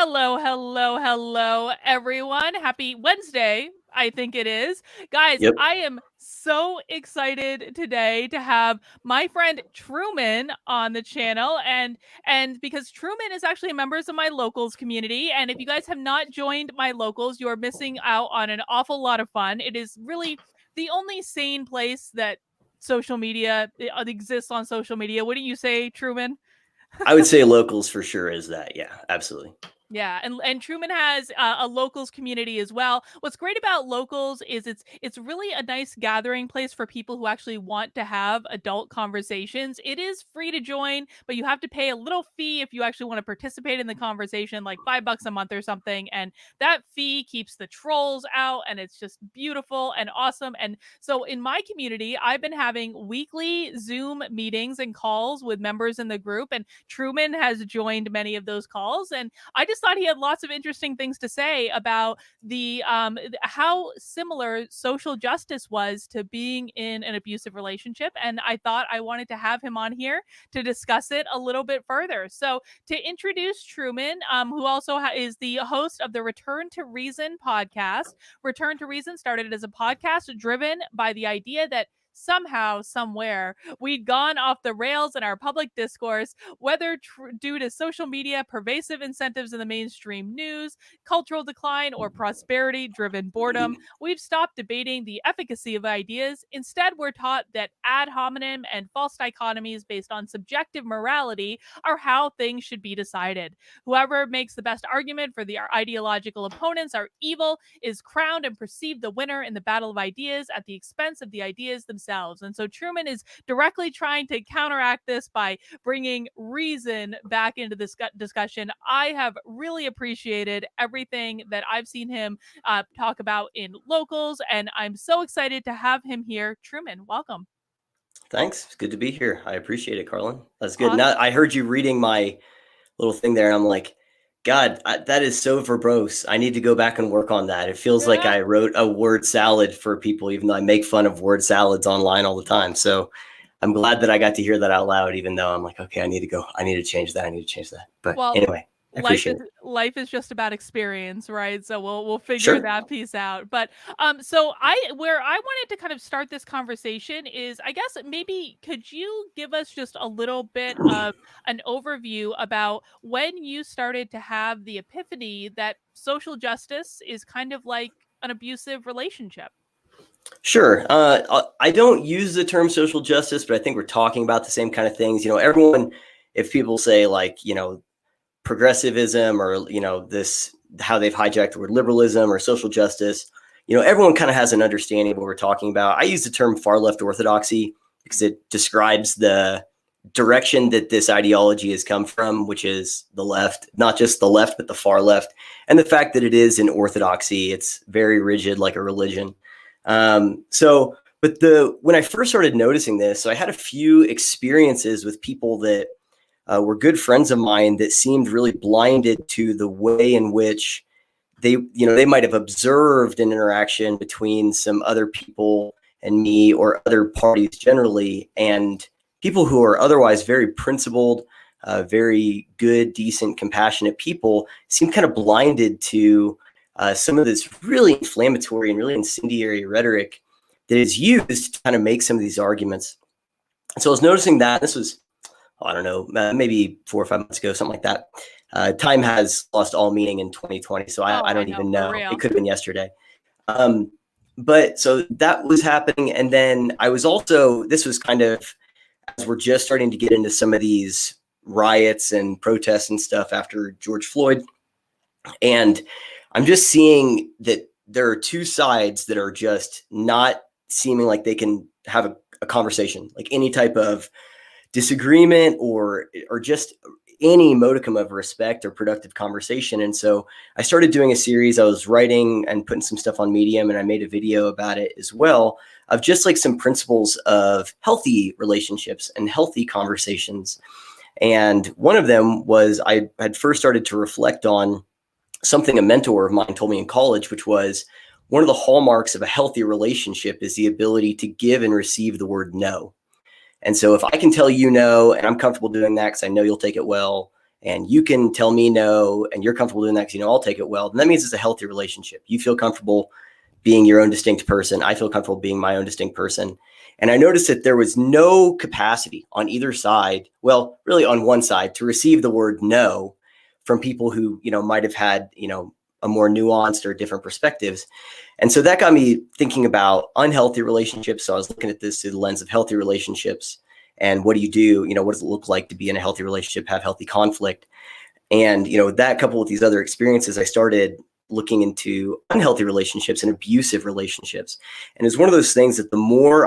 Hello, hello, hello, everyone. Happy Wednesday, I think it is. Guys, Yep. I am so excited today to have my friend Truman on the channel and because Truman is actually a member of my locals community, and if you guys have not joined my locals, you are missing out on an awful lot of fun. It is really the only sane place that social media exists on social media. Wouldn't you say, Truman? I would say locals for sure is that. Yeah, absolutely. Yeah, and Truman has a locals community as well. What's great about locals is it's really a nice gathering place for people who actually want to have adult conversations. It is free to join, but you have to pay a little fee if you actually want to participate in the conversation, like $5 a month or something. And that fee keeps the trolls out, and it's just beautiful and awesome. And so in my community, I've been having weekly Zoom meetings and calls with members in the group, and Truman has joined many of those calls. And I just thought he had lots of interesting things to say about the how similar social justice was to being in an abusive relationship, and I thought I wanted to have him on here to discuss it a little bit further. So to introduce Truman, who also is the host of the Return to Reason podcast. Return to Reason started as a podcast driven by the idea that somehow, somewhere, we'd gone off the rails in our public discourse, whether due to social media, pervasive incentives in the mainstream news, cultural decline, or prosperity driven boredom. We've stopped debating the efficacy of ideas. Instead, we're taught that ad hominem and false dichotomies based on subjective morality are how things should be decided. Whoever makes the best argument for our ideological opponents are evil is crowned and perceived the winner in the battle of ideas at the expense of the ideas themselves. And so Truman is directly trying to counteract this by bringing reason back into this discussion. I have really appreciated everything that I've seen him talk about in locals, and I'm so excited to have him here. Truman, welcome. Thanks. It's good to be here. I appreciate it, Carlin. That's good. Awesome. Now I heard you reading my little thing there, and I'm like, God, that is so verbose. I need to go back and work on that. It feels like Yeah. I wrote a word salad for people, even though I make fun of word salads online all the time. So I'm glad that I got to hear that out loud, even though I'm like, okay, I need to change that. I need to change that. But Well, anyway, I appreciate it. life is just about experience, right? So we'll figure Sure. that piece out. But so where I wanted to kind of start this conversation is, I guess, maybe could you give us just a little bit of an overview about when you started to have the epiphany that social justice is kind of like an abusive relationship? Sure. I don't use the term social justice, but I think we're talking about the same kind of things. Everyone, if people say like, progressivism or, this, how they've hijacked the word liberalism or social justice, everyone kind of has an understanding of what we're talking about. I use the term far left orthodoxy because it describes the direction that this ideology has come from, which is the left, not just the left, but the far left. And the fact that it is an orthodoxy, it's very rigid, like a religion. But when I first started noticing this, so I had a few experiences with people that were good friends of mine that seemed really blinded to the way in which they might have observed an interaction between some other people and me, or other parties generally, and people who are otherwise very principled, very good, decent, compassionate people seem kind of blinded to some of this really inflammatory and really incendiary rhetoric that is used to kind of make some of these arguments. And so I was noticing that this was, I don't know, maybe 4 or 5 months ago, something like that. Time has lost all meaning in 2020, so I I don't know, even for know. real. It could have been yesterday. But so that was happening. And then I was also, this was kind of, as we're just starting to get into some of these riots and protests and stuff after George Floyd. And I'm just seeing that there are two sides that are just not seeming like they can have a conversation, like any type of disagreement or just any modicum of respect or productive conversation. And so I started doing a series. I was writing and putting some stuff on Medium, and I made a video about it as well, of just like some principles of healthy relationships and healthy conversations. And one of them was I had first started to reflect on something a mentor of mine told me in college, which was one of the hallmarks of a healthy relationship is the ability to give and receive the word no. And so if I can tell you no, and I'm comfortable doing that because I know you'll take it well, and you can tell me no, and you're comfortable doing that because, I'll take it well, then that means it's a healthy relationship. You feel comfortable being your own distinct person. I feel comfortable being my own distinct person. And I noticed that there was no capacity on either side, well, really on one side, to receive the word no from people who, might have had, a more nuanced or different perspectives. And so that got me thinking about unhealthy relationships. So I was looking at this through the lens of healthy relationships. And what do you do? What does it look like to be in a healthy relationship, have healthy conflict? And, that coupled with these other experiences, I started looking into unhealthy relationships and abusive relationships. And it's one of those things that the more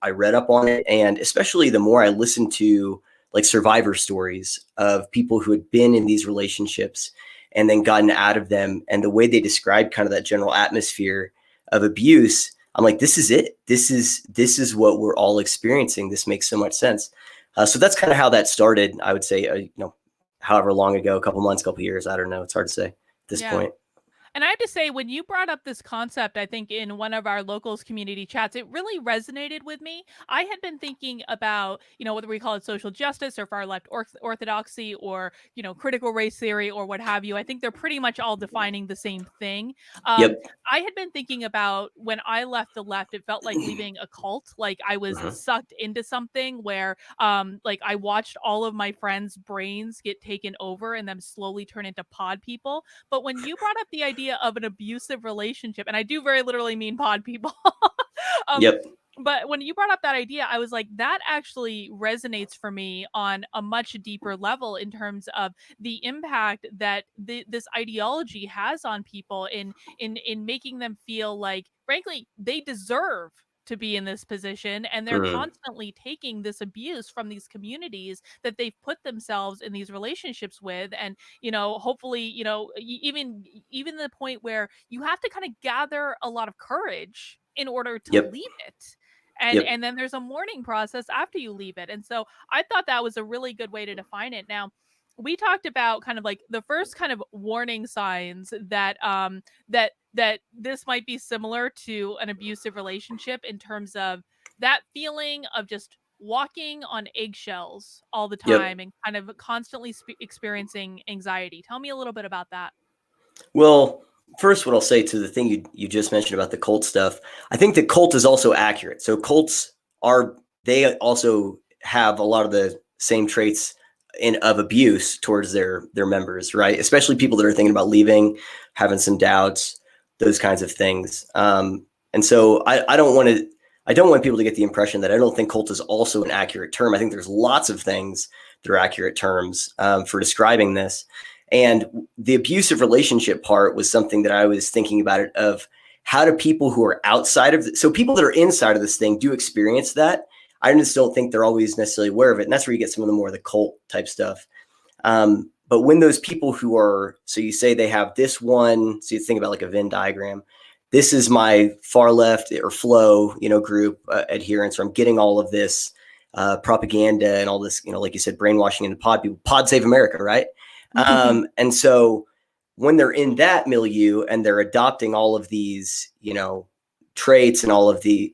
I read up on it, and especially the more I listened to like survivor stories of people who had been in these relationships and then gotten out of them, and the way they described kind of that general atmosphere of abuse, I'm like, this is it. This is what we're all experiencing. This makes so much sense. So that's kind of how that started. I would say, however long ago, a couple months, a couple years, I don't know. It's hard to say at this Yeah. point. And I have to say, when you brought up this concept, I think in one of our locals community chats, it really resonated with me. I had been thinking about, whether we call it social justice or far left orthodoxy or, critical race theory or what have you. I think they're pretty much all defining the same thing. Um, Yep. I had been thinking about when I left the left, it felt like leaving a cult. Like I was Mhm. sucked into something where, like I watched all of my friends' brains get taken over and them slowly turn into pod people. But when you brought up the idea of an abusive relationship, and I do very literally mean pod people, um, Yep. but when you brought up that idea, I was like, that actually resonates for me on a much deeper level in terms of the impact that this ideology has on people in making them feel like, frankly, they deserve to be in this position, and they're Mhm. constantly taking this abuse from these communities that they've put themselves in these relationships with. And hopefully, even the point where you have to kind of gather a lot of courage in order to Yep. leave it. and Yep. and then there's a mourning process after you leave it. And so I thought that was a really good way to define it. Now, we talked about kind of like the first kind of warning signs that that this might be similar to an abusive relationship, in terms of that feeling of just walking on eggshells all the Yep. time and kind of constantly experiencing anxiety. Tell me a little bit about that. Well, first, what I'll say to the thing you just mentioned about the cult stuff, I think that cult is also accurate. So cults they also have a lot of the same traits of abuse towards their members, right? Especially people that are thinking about leaving, having some doubts, those kinds of things. And so I don't want people to get the impression that I don't think cult is also an accurate term. I think there's lots of things that are accurate terms for describing this. And the abusive relationship part was something that I was thinking about it of how do people who are outside of so people that are inside of this thing do experience that. I just don't think they're always necessarily aware of it. And that's where you get some of the more of the cult type stuff. But when those people who are, so you say they have this one, so you think about like a Venn diagram. This is my far left or flow, group adherence, where I'm getting all of this propaganda and all this, like you said, brainwashing into pod people. Pod save America, right? And so when they're in that milieu and they're adopting all of these, traits and all of the,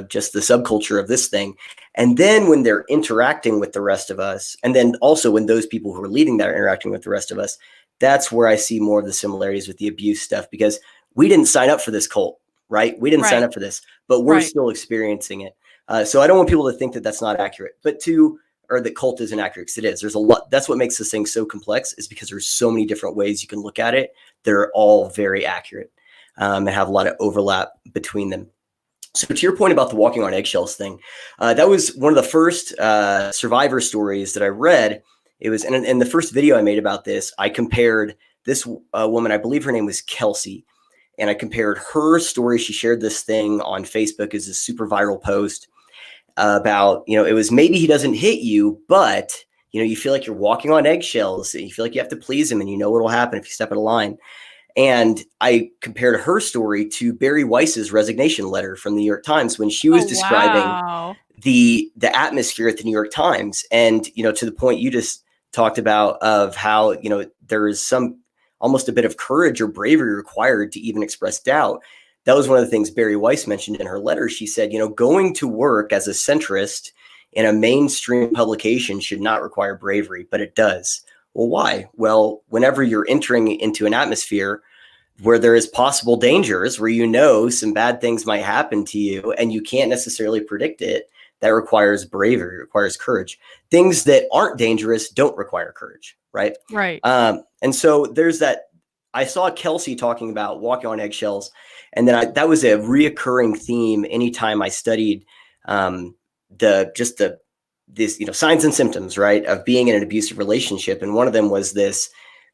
just the subculture of this thing. And then when they're interacting with the rest of us, and then also when those people who are leading that are interacting with the rest of us, that's where I see more of the similarities with the abuse stuff, because we didn't sign up for this cult, right? We didn't sign Right. up for this, but we're Right. still experiencing it. So I don't want people to think that that's not accurate, or that cult isn't accurate, because it is. There's a lot. That's what makes this thing so complex, is because there's so many different ways you can look at it. They're all very accurate and have a lot of overlap between them. So to your point about the walking on eggshells thing, that was one of the first survivor stories that I read. It was in the first video I made about this. I compared this woman, I believe her name was Kelsey, and I compared her story. She shared this thing on Facebook as a super viral post about, it was maybe he doesn't hit you, but, you feel like you're walking on eggshells. You feel like you have to please him, and you know what will happen if you step out of line. And I compared her story to Barry Weiss's resignation letter from the New York Times when she was Oh, describing wow. the atmosphere at the New York Times. And, to the point you just talked about of how, there is some almost a bit of courage or bravery required to even express doubt. That was one of the things Barry Weiss mentioned in her letter. She said, going to work as a centrist in a mainstream publication should not require bravery, but it does. Well, why? Well, whenever you're entering into an atmosphere where there is possible dangers, where you know some bad things might happen to you and you can't necessarily predict it, that requires bravery, requires courage. Things that aren't dangerous don't require courage, right? Right. And so there's that. I saw Kelsey talking about walking on eggshells, and then that was a reoccurring theme anytime I studied the just the this signs and symptoms, right, of being in an abusive relationship. And one of them was this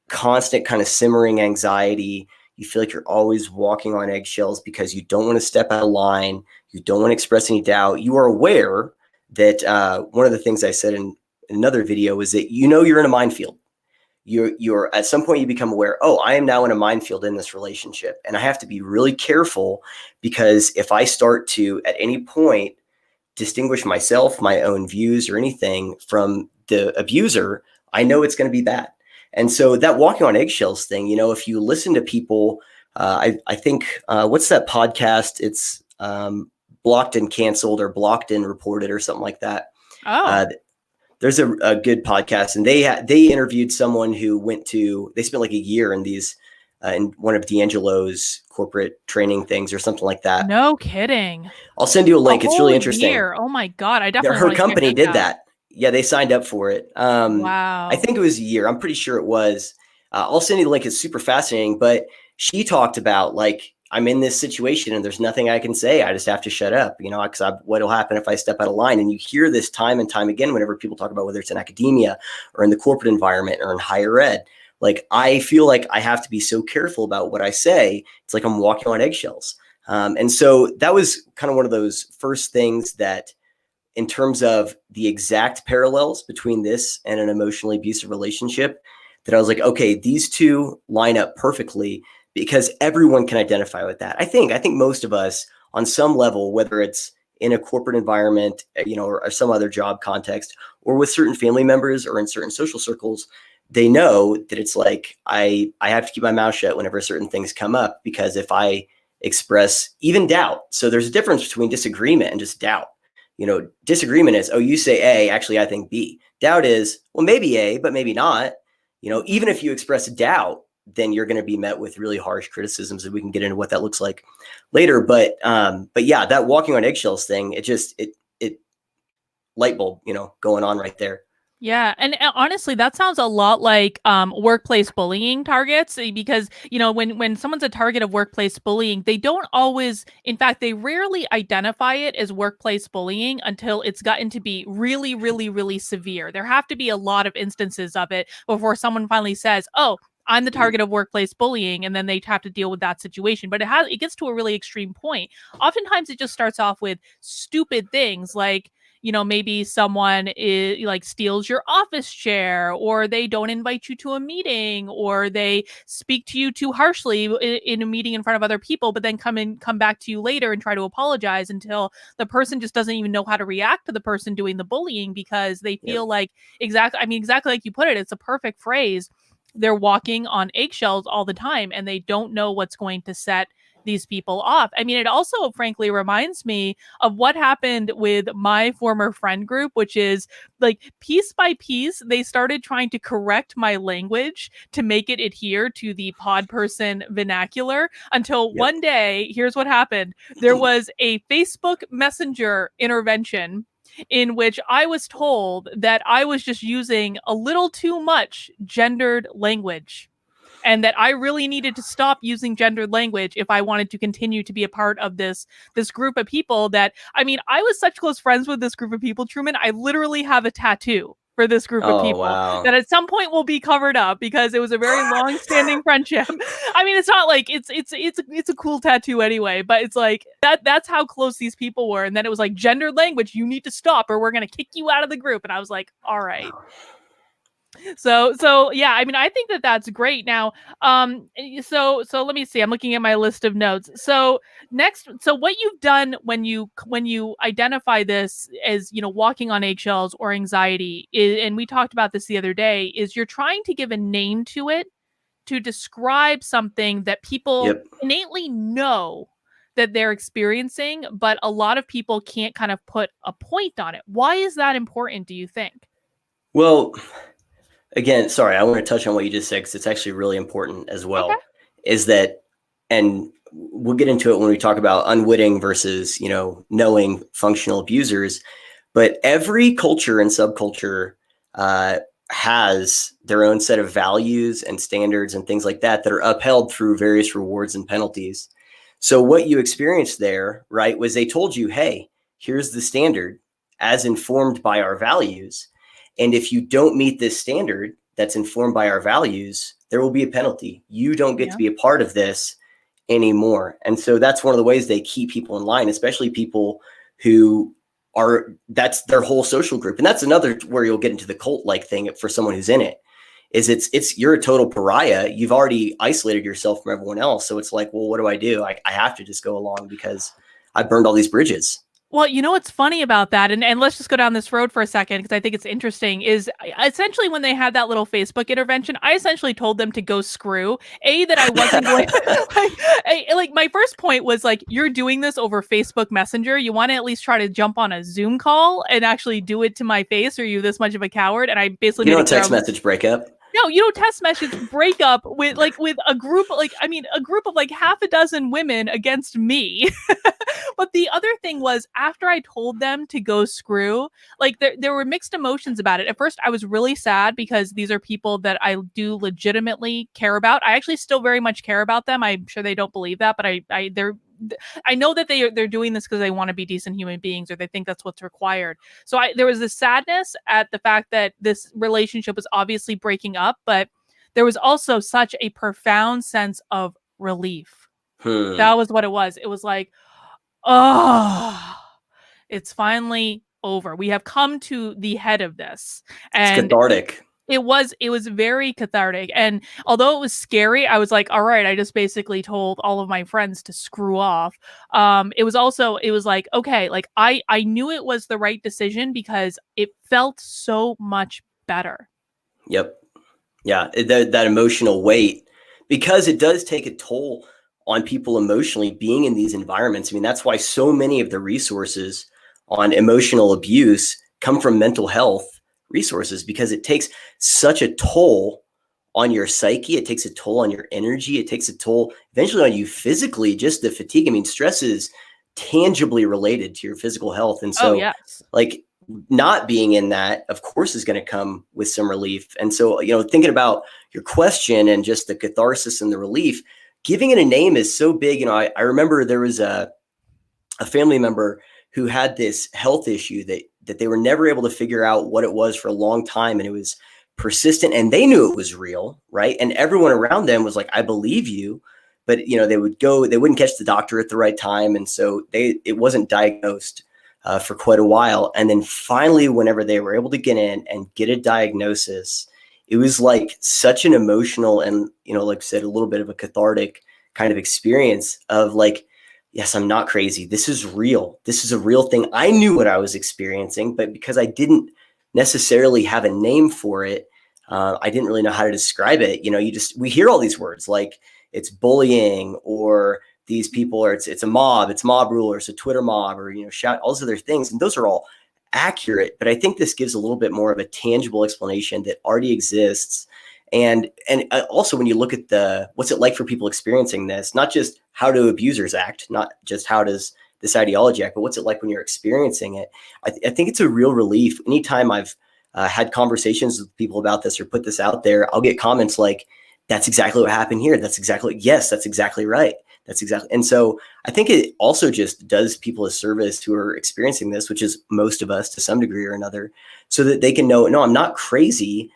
constant kind of simmering anxiety. You feel like you're always walking on eggshells because you don't want to step out of line. You don't want to express any doubt. You are aware that one of the things I said in another video is that you're in a minefield. You're at some point you become aware, oh, I am now in a minefield in this relationship, and I have to be really careful, because if I start to at any point distinguish myself, my own views or anything from the abuser, I know it's going to be bad. And so that walking on eggshells thing, if you listen to people, I think, what's that podcast? It's Blocked and Canceled, or Blocked and Reported, or something like that. Oh. There's a good podcast, and they interviewed someone who they spent like a year in these, in one of D'Angelo's corporate training things or something like that. No kidding. I'll send you a A link. It's whole really interesting. year. Oh my God. I definitely Her want to check company this did out. that. Yeah, they signed up for it. I Wow. think it was a year. I'm pretty sure it was. I'll send you the link. It's super fascinating. But she talked about, like, I'm in this situation and there's nothing I can say. I just have to shut up, because what'll happen if I step out of line? And you hear this time and time again whenever people talk about whether it's in academia or in the corporate environment or in higher ed. Like, I feel like I have to be so careful about what I say. It's like I'm walking on eggshells. And so that was kind of one of those first things that, in terms of the exact parallels between this and an emotionally abusive relationship, that I was like, okay, these two line up perfectly, because everyone can identify with that. I think most of us on some level, whether it's in a corporate environment, or some other job context, or with certain family members or in certain social circles, they know that it's like, I have to keep my mouth shut whenever certain things come up, because if I express even doubt, so there's a difference between disagreement and just doubt. Disagreement is, oh, you say A, actually I think B. Doubt is, well, maybe A, but maybe not. Even if you express doubt, then you're going to be met with really harsh criticisms, and we can get into what that looks like later. But yeah, that walking on eggshells thing, it light bulb, going on right there. Yeah, and honestly, that sounds a lot like workplace bullying targets, because when someone's a target of workplace bullying, they don't always, in fact, they rarely identify it as workplace bullying until it's gotten to be really, really, really severe. There have to be a lot of instances of it before someone finally says, "Oh, I'm the target of workplace bullying," and then they have to deal with that situation. But it gets to a really extreme point. Oftentimes, it just starts off with stupid things like, maybe someone steals your office chair, or they don't invite you to a meeting, or they speak to you too harshly in a meeting in front of other people, but then come back to you later and try to apologize, until the person just doesn't even know how to react to the person doing the bullying, because they Yep. feel like, exactly like you put it, it's a perfect phrase. They're walking on eggshells all the time, and they don't know what's going to set these people off. I mean, it also frankly reminds me of what happened with my former friend group, which is like, piece by piece, they started trying to correct my language to make it adhere to the pod person vernacular, until Yep. one day, here's what happened. There was a Facebook Messenger intervention in which I was told that I was just using a little too much gendered language, and that I really needed to stop using gendered language if I wanted to continue to be a part of this group of people. That, I mean, I was such close friends with this group of people, Truman. I literally have a tattoo for this group of Oh, people wow. that at some point will be covered up, because it was a very long-standing friendship. I mean, it's not like it's a cool tattoo anyway, but it's like that's how close these people were. And then it was like, gendered language, you need to stop or we're gonna kick you out of the group. And I was like, all right. Wow. So yeah, I mean, I think that that's great. Now, so let me see. I'm looking at my list of notes. So next, so what you've done when you identify this as, walking on eggshells or anxiety, and we talked about this the other day, is you're trying to give a name to it, to describe something that people Yep. innately know that they're experiencing, but a lot of people can't kind of put a point on it. Why is that important, do you think? Well, again, sorry, I want to touch on what you just said because it's actually really important as Okay. well. Is that, and we'll get into it when we talk about unwitting versus, knowing functional abusers. But every culture and subculture uh, has their own set of values and standards and things like that are upheld through various rewards and penalties. So what you experienced there, right, was they told you, hey, here's the standard as informed by our values. And if you don't meet this standard that's informed by our values, there will be a penalty. You don't get to Yeah. be a part of this anymore. And so that's one of the ways they keep people in line, especially people who that's their whole social group. And that's another where you'll get into the cult like thing for someone who's in it. Is it's you're a total pariah. You've already isolated yourself from everyone else. So it's like, well, what do? I have to just go along because I burned all these bridges. Well, you know what's funny about that, and let's just go down this road for a second because I think it's interesting. Is essentially when they had that little Facebook intervention, I essentially told them to go screw. That I wasn't going like my first point was like, you're doing this over Facebook Messenger. You want to at least try to jump on a Zoom call and actually do it to my face. Or are you this much of a coward? And I basically You made know, it clear. I text was message breakup. no, you don't test message breakup with a group like I mean a group of like half a dozen women against me. But the other thing was after I told them to go screw, like there were mixed emotions about it. At first I was really sad because these are people that I do legitimately care about. I actually still very much care about them. I'm sure they don't believe that, but I know that they're doing this because they want to be decent human beings or they think that's what's required. So there was this sadness at the fact that this relationship was obviously breaking up, but there was also such a profound sense of relief. Hmm. That was what it was. It was like, oh, it's finally over. We have come to the head of this. It's And cathartic. it was very cathartic. And although it was scary, I was like, all right, I just basically told all of my friends to screw off. It was like, okay, like I knew it was the right decision because it felt so much better. Yep. Yeah, that emotional weight, because it does take a toll on people emotionally being in these environments. I mean, that's why so many of the resources on emotional abuse come from mental health resources, because it takes such a toll on your psyche. It takes a toll on your energy. It takes a toll eventually on you physically, just the fatigue. I mean, stress is tangibly related to your physical health. And Oh, so, yes. like, not being in that, of course, is going to come with some relief. And so, thinking about your question and just the catharsis and the relief, giving it a name is so big. I remember there was a family member who had this health issue that they were never able to figure out what it was for a long time. And it was persistent and they knew it was real, right? And everyone around them was like, I believe you. But, they wouldn't catch the doctor at the right time. And so it wasn't diagnosed for quite a while. And then finally, whenever they were able to get in and get a diagnosis, it was like such an emotional and, like I said, a little bit of a cathartic kind of experience of like, yes, I'm not crazy. This is real. This is a real thing. I knew what I was experiencing, but because I didn't necessarily have a name for it, I didn't really know how to describe it. We hear all these words like it's bullying, or these people are, it's a mob, it's mob rule, it's a Twitter mob, or, shout, all those other things. And those are all accurate. But I think this gives a little bit more of a tangible explanation that already exists. And also when you look at what's it like for people experiencing this, not just how do abusers act, not just how does this ideology act, but what's it like when you're experiencing it. I think it's a real relief. Anytime I've had conversations with people about this or put this out there, I'll get comments like, that's exactly what happened here. Yes, that's exactly right. And so I think it also just does people a service who are experiencing this, which is most of us to some degree or another, so that they can know, no, I'm not crazy.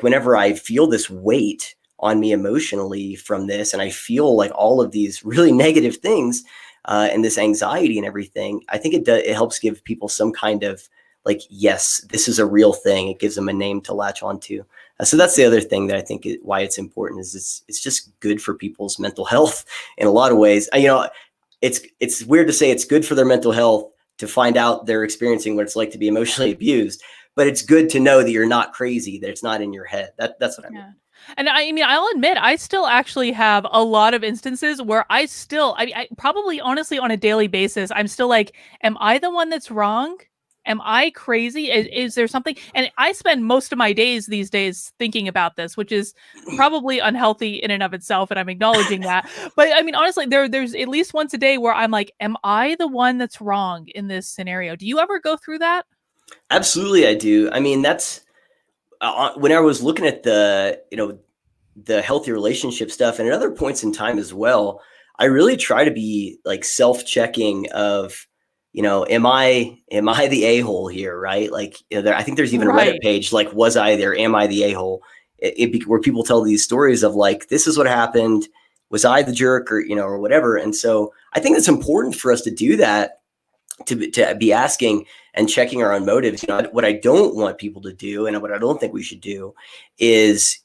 Whenever I feel this weight on me emotionally from this, and I feel like all of these really negative things and this anxiety and everything, I think it helps give people some kind of like, yes, this is a real thing. It gives them a name to latch onto. So that's the other thing that I think why it's important is it's just good for people's mental health in a lot of ways. It's weird to say it's good for their mental health to find out they're experiencing what it's like to be emotionally abused, but it's good to know that you're not crazy, that it's not in your head. That's what I mean. Yeah. And I mean, I'll admit, I still actually have a lot of instances where I probably honestly on a daily basis, I'm still like, am I the one that's wrong? am I crazy? Is there something? And I spend most of my days these days thinking about this, which is probably unhealthy in and of itself, and I'm acknowledging that. But I mean, honestly, there's at least once a day where I'm like, am I the one that's wrong in this scenario? Do you ever go through that? Absolutely, I do. I mean, that's when I was looking at the healthy relationship stuff, and at other points in time as well, I really try to be like self-checking of, am I the a-hole here, right? Like, I think there's even a Reddit Right. page like, was I there? Am I the a-hole? Where people tell these stories of like, this is what happened. Was I the jerk, or whatever? And so I think it's important for us to do that, to be asking and checking our own motives. What I don't want people to do, and what I don't think we should do, is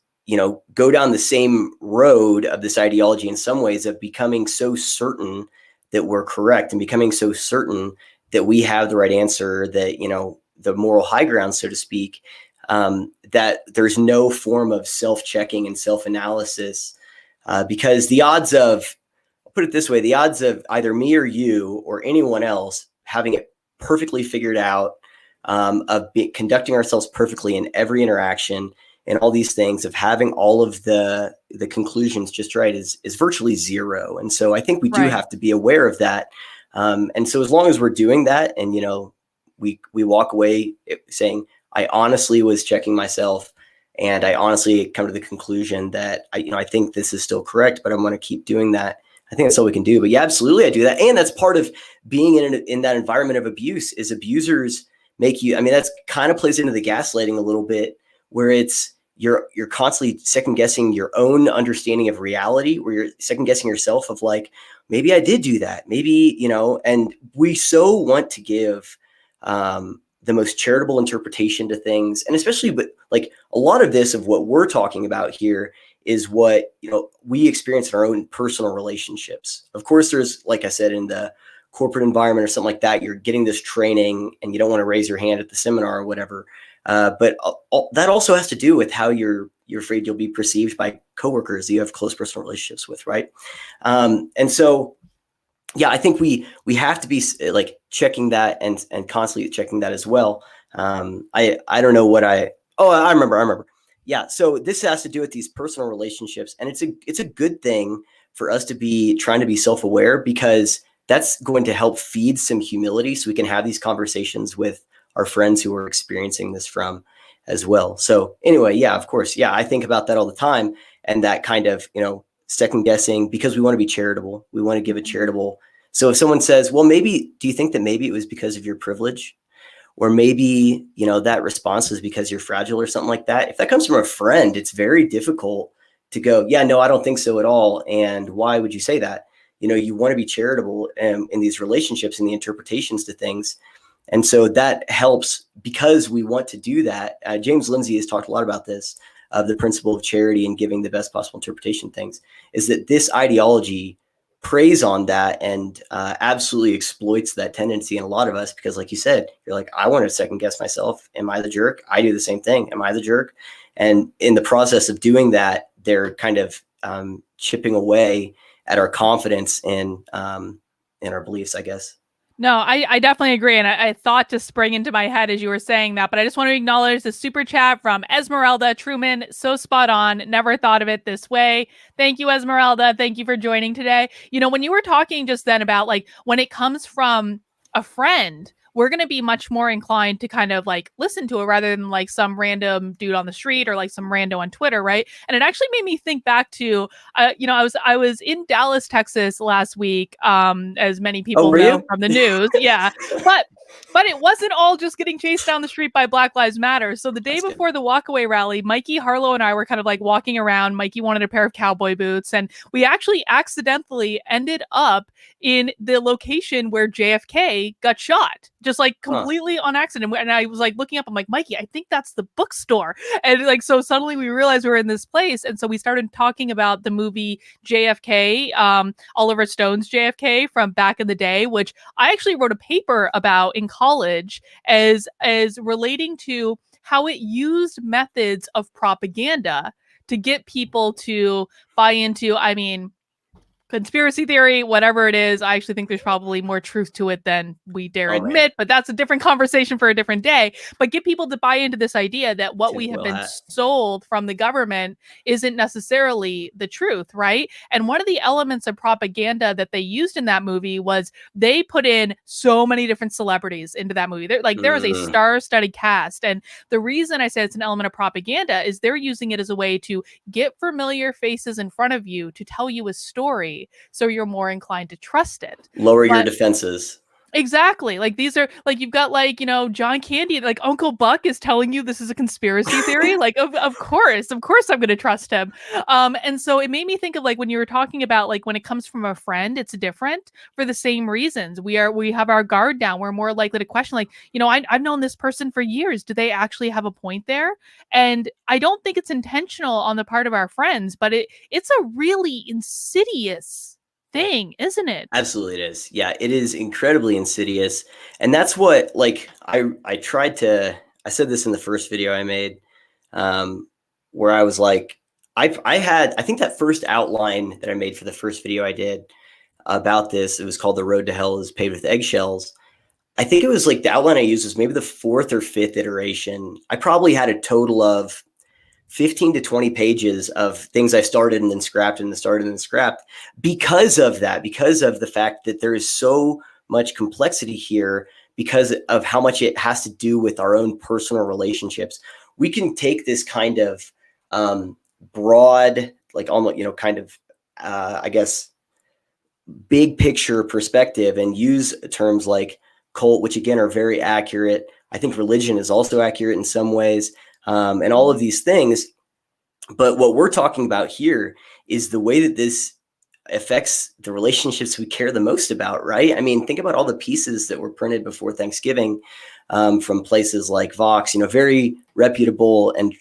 go down the same road of this ideology in some ways, of becoming so certain that we're correct, and becoming so certain that we have the right answer, that the moral high ground, so to speak. That there's no form of self-checking and self-analysis, because the odds of, I'll put it this way, the odds of either me or you or anyone else having it perfectly figured out, conducting ourselves perfectly in every interaction and all these things, of having all of the conclusions just right, is virtually zero. And so I think we do Right. have to be aware of that. And so as long as we're doing that, and we walk away saying, I honestly was checking myself, and I honestly come to the conclusion that I think this is still correct, but I'm going to keep doing that. I think that's all we can do. But yeah, absolutely, I do that, and that's part of being in that environment of abuse. Is abusers make you? I mean, that's kind of plays into the gaslighting a little bit, where it's you're constantly second guessing your own understanding of reality, where you're second guessing yourself of like, maybe I did do that, maybe, and we so want to give the most charitable interpretation to things, and especially with like a lot of this of what we're talking about here is what we experience in our own personal relationships. Of course, there's, like I said, in the corporate environment or something like that, you're getting this training and you don't want to raise your hand at the seminar or whatever. But that also has to do with how you're afraid you'll be perceived by coworkers that you have close personal relationships with, right? And so, yeah, I think we have to be like checking that, and constantly checking that as well. I don't know what I remember. Yeah, so this has to do with these personal relationships, and it's a good thing for us to be trying to be self-aware, because that's going to help feed some humility, so we can have these conversations with our friends who are experiencing this from as well. So anyway, yeah, of course, yeah, I think about that all the time, and that kind of second guessing, because we want to be charitable, we want to give a charitable. So if someone says, well, maybe, do you think that maybe it was because of your privilege? Or maybe, that response is because you're fragile or something like that. If that comes from a friend, it's very difficult to go, yeah, no, I don't think so at all. And why would you say that? You want to be charitable in these relationships and the interpretations to things. And so that helps, because we want to do that. James Lindsay has talked a lot about this, of the principle of charity and giving the best possible interpretation things, is that this ideology preys on that, and absolutely exploits that tendency in a lot of us, because like you said, you're like, I want to second guess myself. Am I the jerk? I do the same thing. Am I the jerk? And in the process of doing that, they're kind of chipping away at our confidence in our beliefs, I guess. No, I definitely agree. And I thought to spring into my head as you were saying that, but I just want to acknowledge the super chat from Esmeralda Truman. So spot on. Never thought of it this way. Thank you, Esmeralda. Thank you for joining today. When you were talking just then about like when it comes from a friend, we're going to be much more inclined to kind of like listen to it rather than like some random dude on the street or like some rando on Twitter, right? And it actually made me think back to I was in Dallas, Texas last week, as many Oh, people were know you? from the news. Yeah. But it wasn't all just getting chased down the street by Black Lives Matter. So the day That's good. before the walkaway rally, Mikey Harlow and I were kind of like walking around. Mikey wanted a pair of cowboy boots, and we actually accidentally ended up in the location where JFK got shot, just like Huh. completely on accident. And I was like looking up, I'm like, Mikey, I think that's the bookstore. And like, so suddenly we realized we were in this place. And so we started talking about the movie JFK, Oliver Stone's JFK from back in the day, which I actually wrote a paper about in college as relating to how it used methods of propaganda to get people to buy into, I mean, conspiracy theory, whatever it is, I actually think there's probably more truth to it than we dare Oh man, admit, but that's a different conversation for a different day. But get people to buy into this idea that what we have tinfoil been hat. sold from the government isn't necessarily the truth, right? And one of the elements of propaganda that they used in that movie was they put in so many different celebrities into that movie. There is a Mm. star-studded cast, and the reason I say it's an element of propaganda is they're using it as a way to get familiar faces in front of you to tell you a story, so you're more inclined to trust it. Lower your But defenses. exactly. Like these are like you've got like, John Candy, like Uncle Buck is telling you this is a conspiracy theory. Like of course I'm gonna trust him. And so it made me think of like when you were talking about like when it comes from a friend, it's different for the same reasons. We have our guard down. We're more likely to question, like, I've known this person for years. Do they actually have a point there? And I don't think it's intentional on the part of our friends, but it's a really insidious thing, isn't it? Absolutely it is. Yeah, it is incredibly insidious. And that's what like I tried to I said this in the first video I made, where I was like, I think that first outline that I made for the first video I did about this, it was called The Road to Hell is Paved with Eggshells. I think it was like the outline I used was maybe the fourth or fifth iteration. I probably had a total of 15 to 20 pages of things I started and then scrapped and then started and then scrapped because of that, because of the fact that there is so much complexity here, because of how much it has to do with our own personal relationships. We can take this kind of broad, like almost, kind of, I guess, big picture perspective and use terms like cult, which again are very accurate. I think religion is also accurate in some ways, and all of these things. But what we're talking about here is the way that this affects the relationships we care the most about, right? I mean, think about all the pieces that were printed before Thanksgiving from places like Vox, very reputable and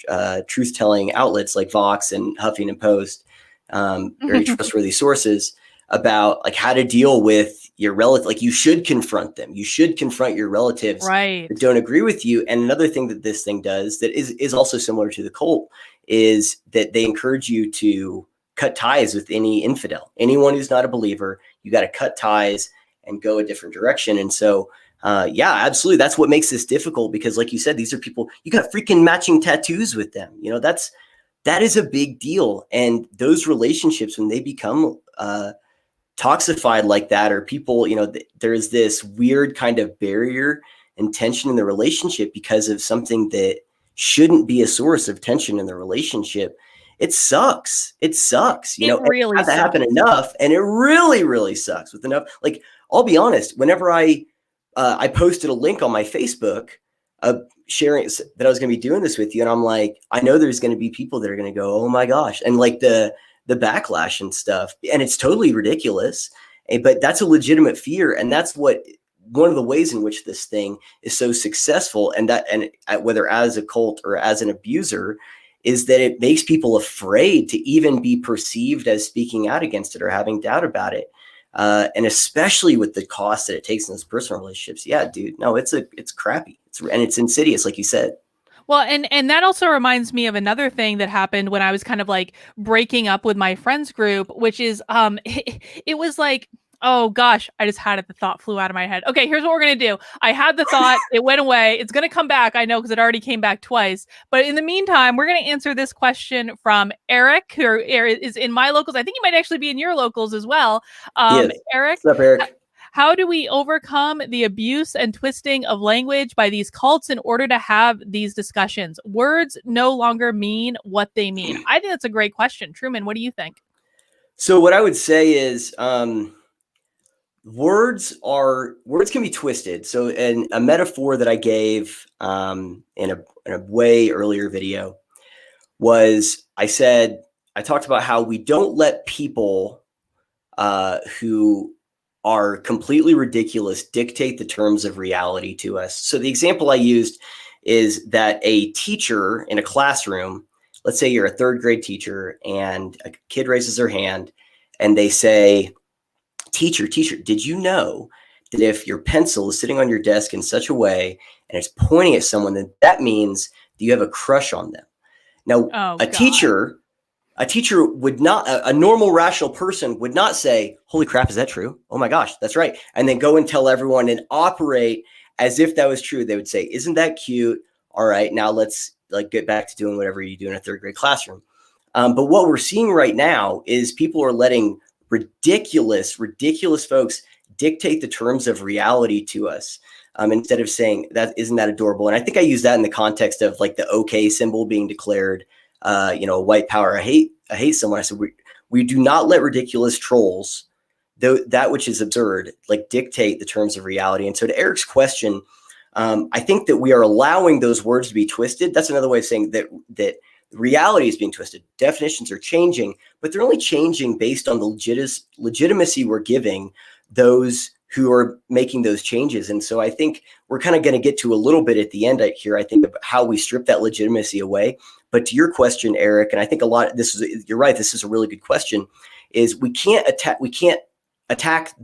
truth-telling outlets like Vox and Huffington Post, very trustworthy sources about like how to deal with your relative. Like you should confront them. You should confront your relatives Right. that don't agree with you. And another thing that this thing does that is also similar to the cult is that they encourage you to cut ties with any infidel, anyone who's not a believer. You got to cut ties and go a different direction. And so, yeah, absolutely. That's what makes this difficult because, like you said, these are people, you got freaking matching tattoos with them. That is a big deal. And those relationships, when they become toxified like that, or people, there's this weird kind of barrier and tension in the relationship because of something that shouldn't be a source of tension in the relationship. It sucks. It sucks. It And really had that happen sucks. enough, and it really, really sucks with enough. Like, I'll be honest. Whenever I posted a link on my Facebook, sharing that I was going to be doing this with you, and I'm like, I know there's going to be people that are going to go, oh my gosh, and like the backlash and stuff, and it's totally ridiculous. But that's a legitimate fear, and that's one of the ways in which this thing is so successful, and whether as a cult or as an abuser, is that it makes people afraid to even be perceived as speaking out against it or having doubt about it. And especially with the cost that it takes in those personal relationships. Yeah, dude, no, it's crappy. It's insidious, like you said. Well, and that also reminds me of another thing that happened when I was kind of like breaking up with my friends group, which is it was like, oh gosh, I just had it. The thought flew out of my head. Okay, here's what we're gonna do. I had the thought, it went away. It's gonna come back, I know, because it already came back twice. But in the meantime, we're gonna answer this question from Eric, who is in my locals. I think he might actually be in your locals as well. Yes. Eric, What's up, Eric? how do we overcome the abuse and twisting of language by these cults in order to have these discussions? Words no longer mean what they mean. I think that's a great question. Truman, what do you think? So what I would say is words can be twisted. So a metaphor that I gave in a way earlier video was I talked about how we don't let people who are completely ridiculous dictate the terms of reality to us. So the example I used is that a teacher in a classroom, let's say you're a third grade teacher and a kid raises their hand and they say, teacher, did you know that if your pencil is sitting on your desk in such a way and it's pointing at someone, that means that you have a crush on them? Now, Oh a God. teacher a teacher would not, a normal rational person would not say, holy crap, is that true? Oh my gosh, that's right. And then go and tell everyone and operate as if that was true. They would say, isn't that cute? All right, now let's like get back to doing whatever you do in a third grade classroom. But what we're seeing right now is people are letting ridiculous folks dictate the terms of reality to us. Instead of saying that, isn't that adorable? And I think I use that in the context of like the okay symbol being declared, white power. I hate someone. I said, we do not let ridiculous trolls, though that which is absurd, like dictate the terms of reality. And so to Eric's question, I think that we are allowing those words to be twisted. That's another way of saying that reality is being twisted. Definitions are changing, but they're only changing based on the legitimacy we're giving those who are making those changes. And so I think we're kind of going to get to a little bit at the end here, I think, of how we strip that legitimacy away. But to your question, Eric, and I think you're right, this is a really good question, is we can't attack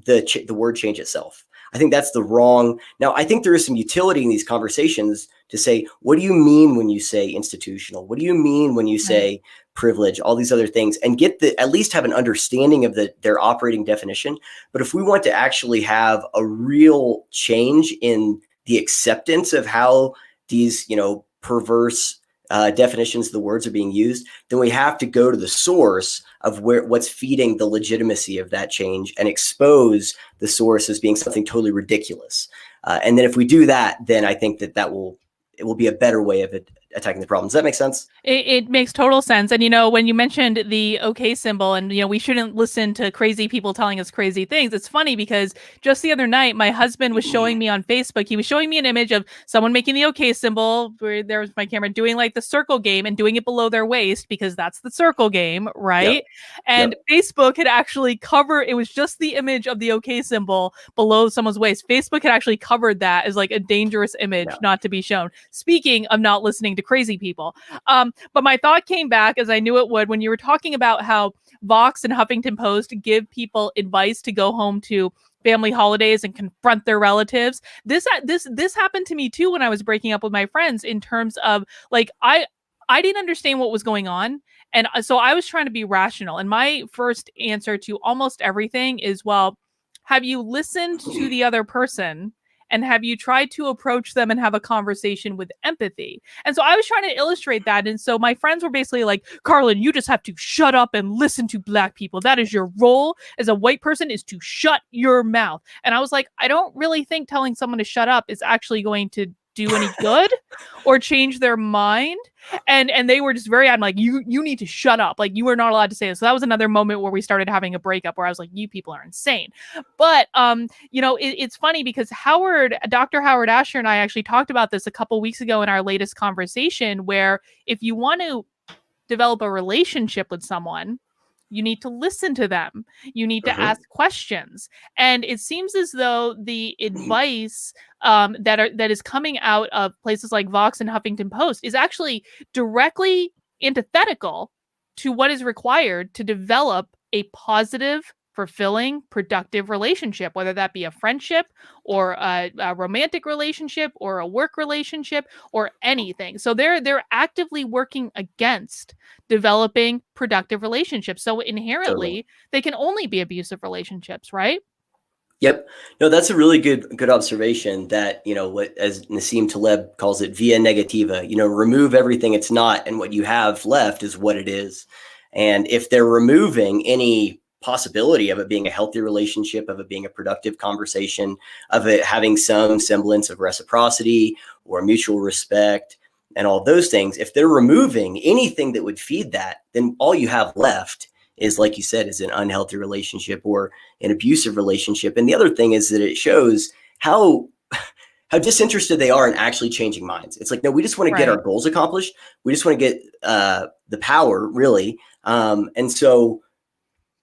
the word change itself. I think that's the wrong. Now, I think there is some utility in these conversations to say, what do you mean when you say institutional? What do you mean when you say privilege? All these other things, and at least have an understanding of their operating definition. But if we want to actually have a real change in the acceptance of how these, perverse definitions of the words are being used, then we have to go to the source of what's feeding the legitimacy of that change and expose the source as being something totally ridiculous. And then if we do that, then I think it will be a better way of attacking the problem. Does that make sense? It makes total sense. And, when you mentioned the okay symbol and, we shouldn't listen to crazy people telling us crazy things. It's funny because just the other night, my husband was showing me on Facebook, he was showing me an image of someone making the okay symbol where there's my camera doing like the circle game and doing it below their waist because that's the circle game. Right. Yep. And Facebook had actually it was just the image of the okay symbol below someone's waist. Facebook had actually covered that as like a dangerous image not to be shown. Speaking of not listening to crazy people. But my thought came back, as I knew it would, when you were talking about how Vox and Huffington Post give people advice to go home to family holidays and confront their relatives. This happened to me too when I was breaking up with my friends, in terms of like I didn't understand what was going on. And so I was trying to be rational. And my first answer to almost everything is, well, have you listened to the other person? And have you tried to approach them and have a conversation with empathy? And so I was trying to illustrate that. And so my friends were basically like, Carlin, you just have to shut up and listen to Black people. That is your role as a white person, is to shut your mouth. And I was like, I don't really think telling someone to shut up is actually going to do any good or change their mind. And they were just very, I'm like, you need to shut up. Like, you are not allowed to say this. So that was another moment where we started having a breakup where I was like, you people are insane. But, it's funny because Dr. Howard Asher and I actually talked about this a couple weeks ago in our latest conversation, where if you want to develop a relationship with someone, you need to listen to them. You need to ask questions. And it seems as though the advice that is coming out of places like Vox and Huffington Post is actually directly antithetical to what is required to develop a positive, fulfilling, productive relationship, whether that be a friendship or a romantic relationship or a work relationship or anything. So they're actively working against developing productive relationships. So inherently, they can only be abusive relationships, right? Yep. No, that's a really good observation that, what, as Nassim Taleb calls it, via negativa, remove everything it's not, and what you have left is what it is. And if they're removing any possibility of it being a healthy relationship, of it being a productive conversation, of it having some semblance of reciprocity or mutual respect and all those things, if they're removing anything that would feed that, then all you have left is, like you said, is an unhealthy relationship or an abusive relationship. And the other thing is that it shows how disinterested they are in actually changing minds. It's like, no, we just want to get our goals accomplished. We just want to get the power, really. And so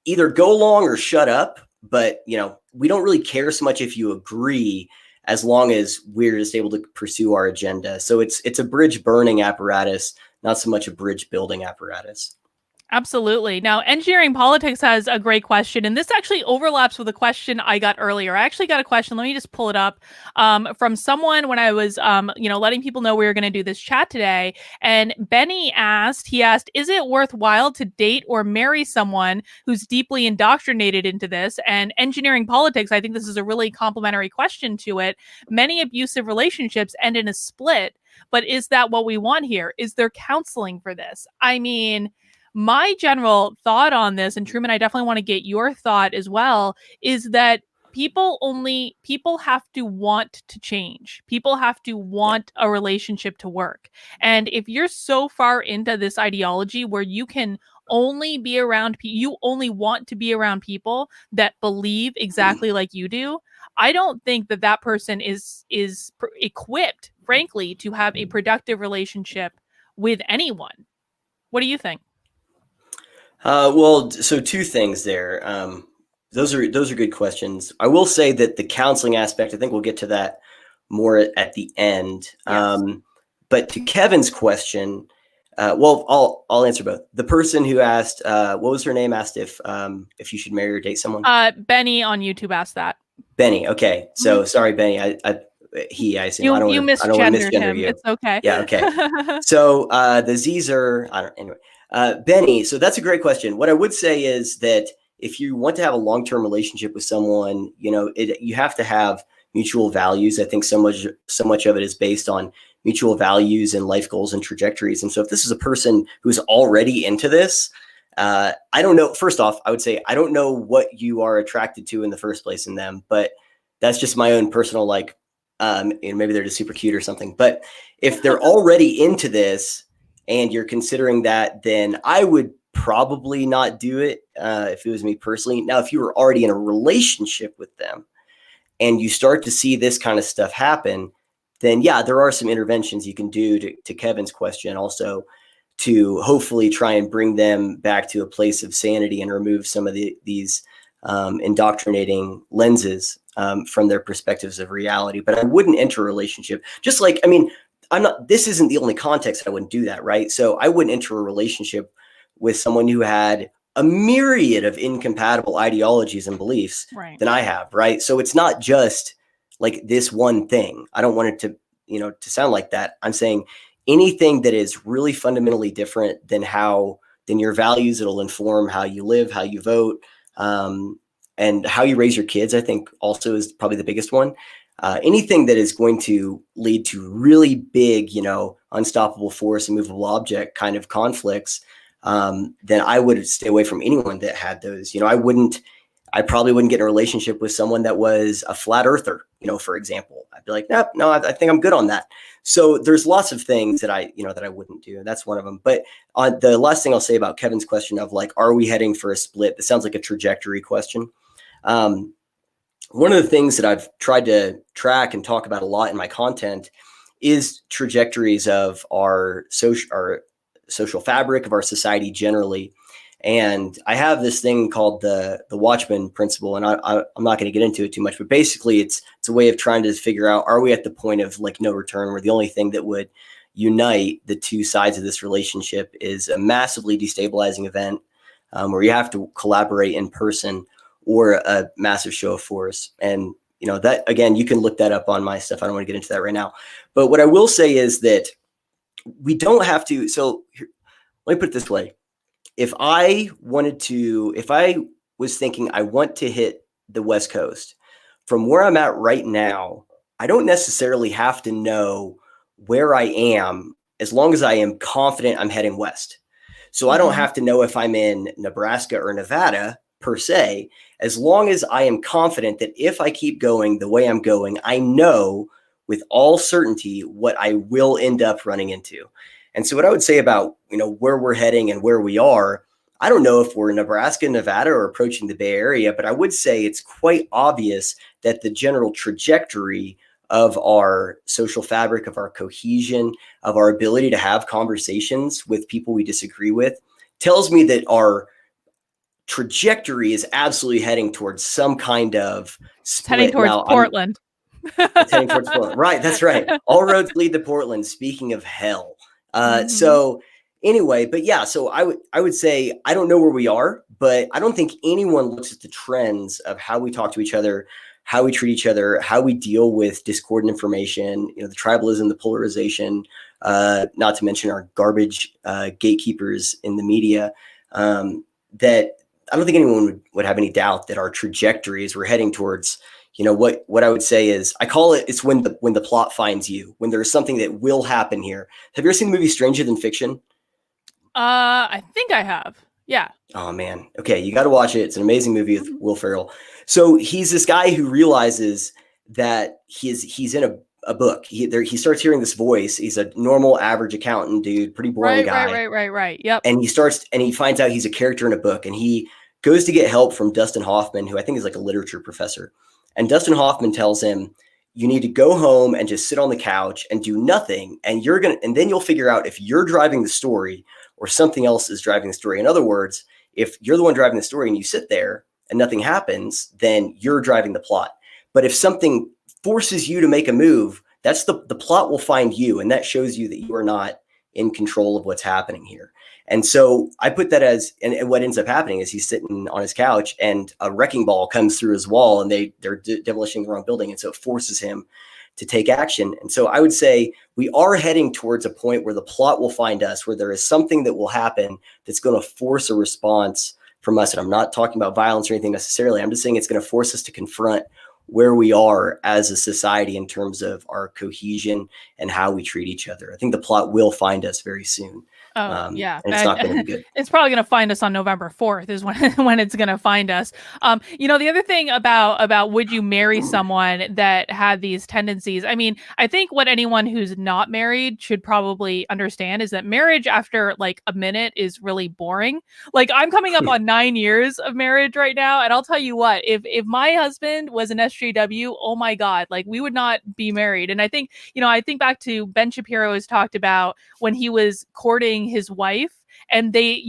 either go along or shut up. But, we don't really care so much if you agree, as long as we're just able to pursue our agenda. So it's a bridge burning apparatus, not so much a bridge building apparatus. Absolutely. Now, engineering politics has a great question, and this actually overlaps with a question I got earlier. I actually got a question. Let me just pull it up from someone when I was, letting people know we were going to do this chat today. And Benny asked, he asked, "Is it worthwhile to date or marry someone who's deeply indoctrinated into this?" And engineering politics, I think this is a really complimentary question to it. Many abusive relationships end in a split, but is that what we want here? Is there counseling for this? I mean, my general thought on this, and Truman, I definitely want to get your thought as well, is that people have to want to change. People have to Yeah. want a relationship to work. And if you're so far into this ideology where you can only be around you only want to be around people that believe exactly like you do, I don't think that that person is equipped, frankly, to have a productive relationship with anyone. What do you think? Well, so two things there. Those are good questions. I will say that the counseling aspect, I think we'll get to that more at the end. Yes. But to Kevin's question, well, I'll answer both. The person who asked, what was her name? Asked if you should marry or date someone. Benny on YouTube asked that. Benny. Okay, Mhm. so sorry, Benny. I assume I You don't want to misgendered misgender him. you. It's okay. Yeah. Okay. So the Z's are, I don't, anyway. Benny, so that's a great question. What I would say is that if you want to have a long-term relationship with someone, you have to have mutual values. I think so much of it is based on mutual values and life goals and trajectories. And so if this is a person who's already into this, I don't know. First off, I would say I don't know what you are attracted to in the first place in them, but that's just my own personal maybe they're just super cute or something. But if they're already into this and you're considering that, then I would probably not do it if it was me personally. Now, if you were already in a relationship with them and you start to see this kind of stuff happen, then yeah, there are some interventions you can do to Kevin's question also to hopefully try and bring them back to a place of sanity and remove some of these indoctrinating lenses from their perspectives of reality. But I wouldn't enter a relationship. Just like, I mean, this isn't the only context I wouldn't do that, right? So I wouldn't enter a relationship with someone who had a myriad of incompatible ideologies and beliefs Right. than I have, right? So it's not just like this one thing. I don't want it to sound like that. I'm saying anything that is really fundamentally different than your values, it'll inform how you live, how you vote, and how you raise your kids, I think also is probably the biggest one. Anything that is going to lead to really big, unstoppable force and movable object kind of conflicts, then I would stay away from anyone that had those. I probably wouldn't get in a relationship with someone that was a flat earther, for example. I'd be like, nope, no, I think I'm good on that. So there's lots of things that I wouldn't do. That's one of them. But the last thing I'll say about Kevin's question of like, are we heading for a split? This sounds like a trajectory question. One of the things that I've tried to track and talk about a lot in my content is trajectories of our social fabric of our society generally. And I have this thing called the Watchman principle, and I'm not going to get into it too much, but basically it's a way of trying to figure out, are we at the point of like no return, where the only thing that would unite the two sides of this relationship is a massively destabilizing event where you have to collaborate in person, or a massive show of force. And that, again, you can look that up on my stuff. I don't want to get into that right now. But what I will say is that we don't have to. So let me put it this way. If I was thinking I want to hit the West Coast, from where I'm at right now, I don't necessarily have to know where I am as long as I am confident I'm heading west. So I don't have to know if I'm in Nebraska or Nevada per se, as long as I am confident that if I keep going the way I'm going, I know with all certainty what I will end up running into. And so what I would say about, where we're heading and where we are, I don't know if we're in Nebraska, Nevada, or approaching the Bay Area, but I would say it's quite obvious that the general trajectory of our social fabric, of our cohesion, of our ability to have conversations with people we disagree with, tells me that our trajectory is absolutely heading towards some kind of It's heading split. towards Now, Portland. it's heading towards Portland. Right, that's right. All roads lead to Portland. Speaking of hell. Mhm. So Anyway, but yeah, so I would say I don't know where we are, but I don't think anyone looks at the trends of how we talk to each other, how we treat each other, how we deal with discordant information, the tribalism, the polarization, not to mention our garbage gatekeepers in the media. That I don't think anyone would have any doubt that our trajectory as we're heading towards, what I would say is I call it's when the plot finds you, when there's something that will happen here. Have you ever seen the movie Stranger Than Fiction? I think I have. Yeah. Oh man. Okay, you got to watch it. It's an amazing movie with Mhm. Will Ferrell. So he's this guy who realizes that he's in a book. He starts hearing this voice. He's a normal average accountant dude, pretty boring Right, right, guy. right, right, right. Yep. And he finds out he's a character in a book, and he goes to get help from Dustin Hoffman, who I think is like a literature professor. And Dustin Hoffman tells him, you need to go home and just sit on the couch and do nothing, and then you'll figure out if you're driving the story or something else is driving the story. In other words, if you're the one driving the story and you sit there and nothing happens, then you're driving the plot. But if something forces you to make a move, that's the plot will find you, and that shows you that you are not in control of what's happening here. And so I put that as, and what ends up happening is he's sitting on his couch and a wrecking ball comes through his wall, and they're demolishing the wrong building. And so it forces him to take action. And so I would say we are heading towards a point where the plot will find us, where there is something that will happen that's going to force a response from us. And I'm not talking about violence or anything necessarily. I'm just saying it's going to force us to confront where we are as a society in terms of our cohesion and how we treat each other. I think the plot will find us very soon. Oh, yeah. And it's not going to be good. It's probably going to find us on November 4th is when when it's going to find us. The other thing about would you marry someone that had these tendencies? I mean, I think what anyone who's not married should probably understand is that marriage after like a minute is really boring. Like I'm coming up on 9 years of marriage right now, and I'll tell you what, if my husband was an SJW, oh my God, like we would not be married. And I think back to Ben Shapiro has talked about when he was courting his wife, and they,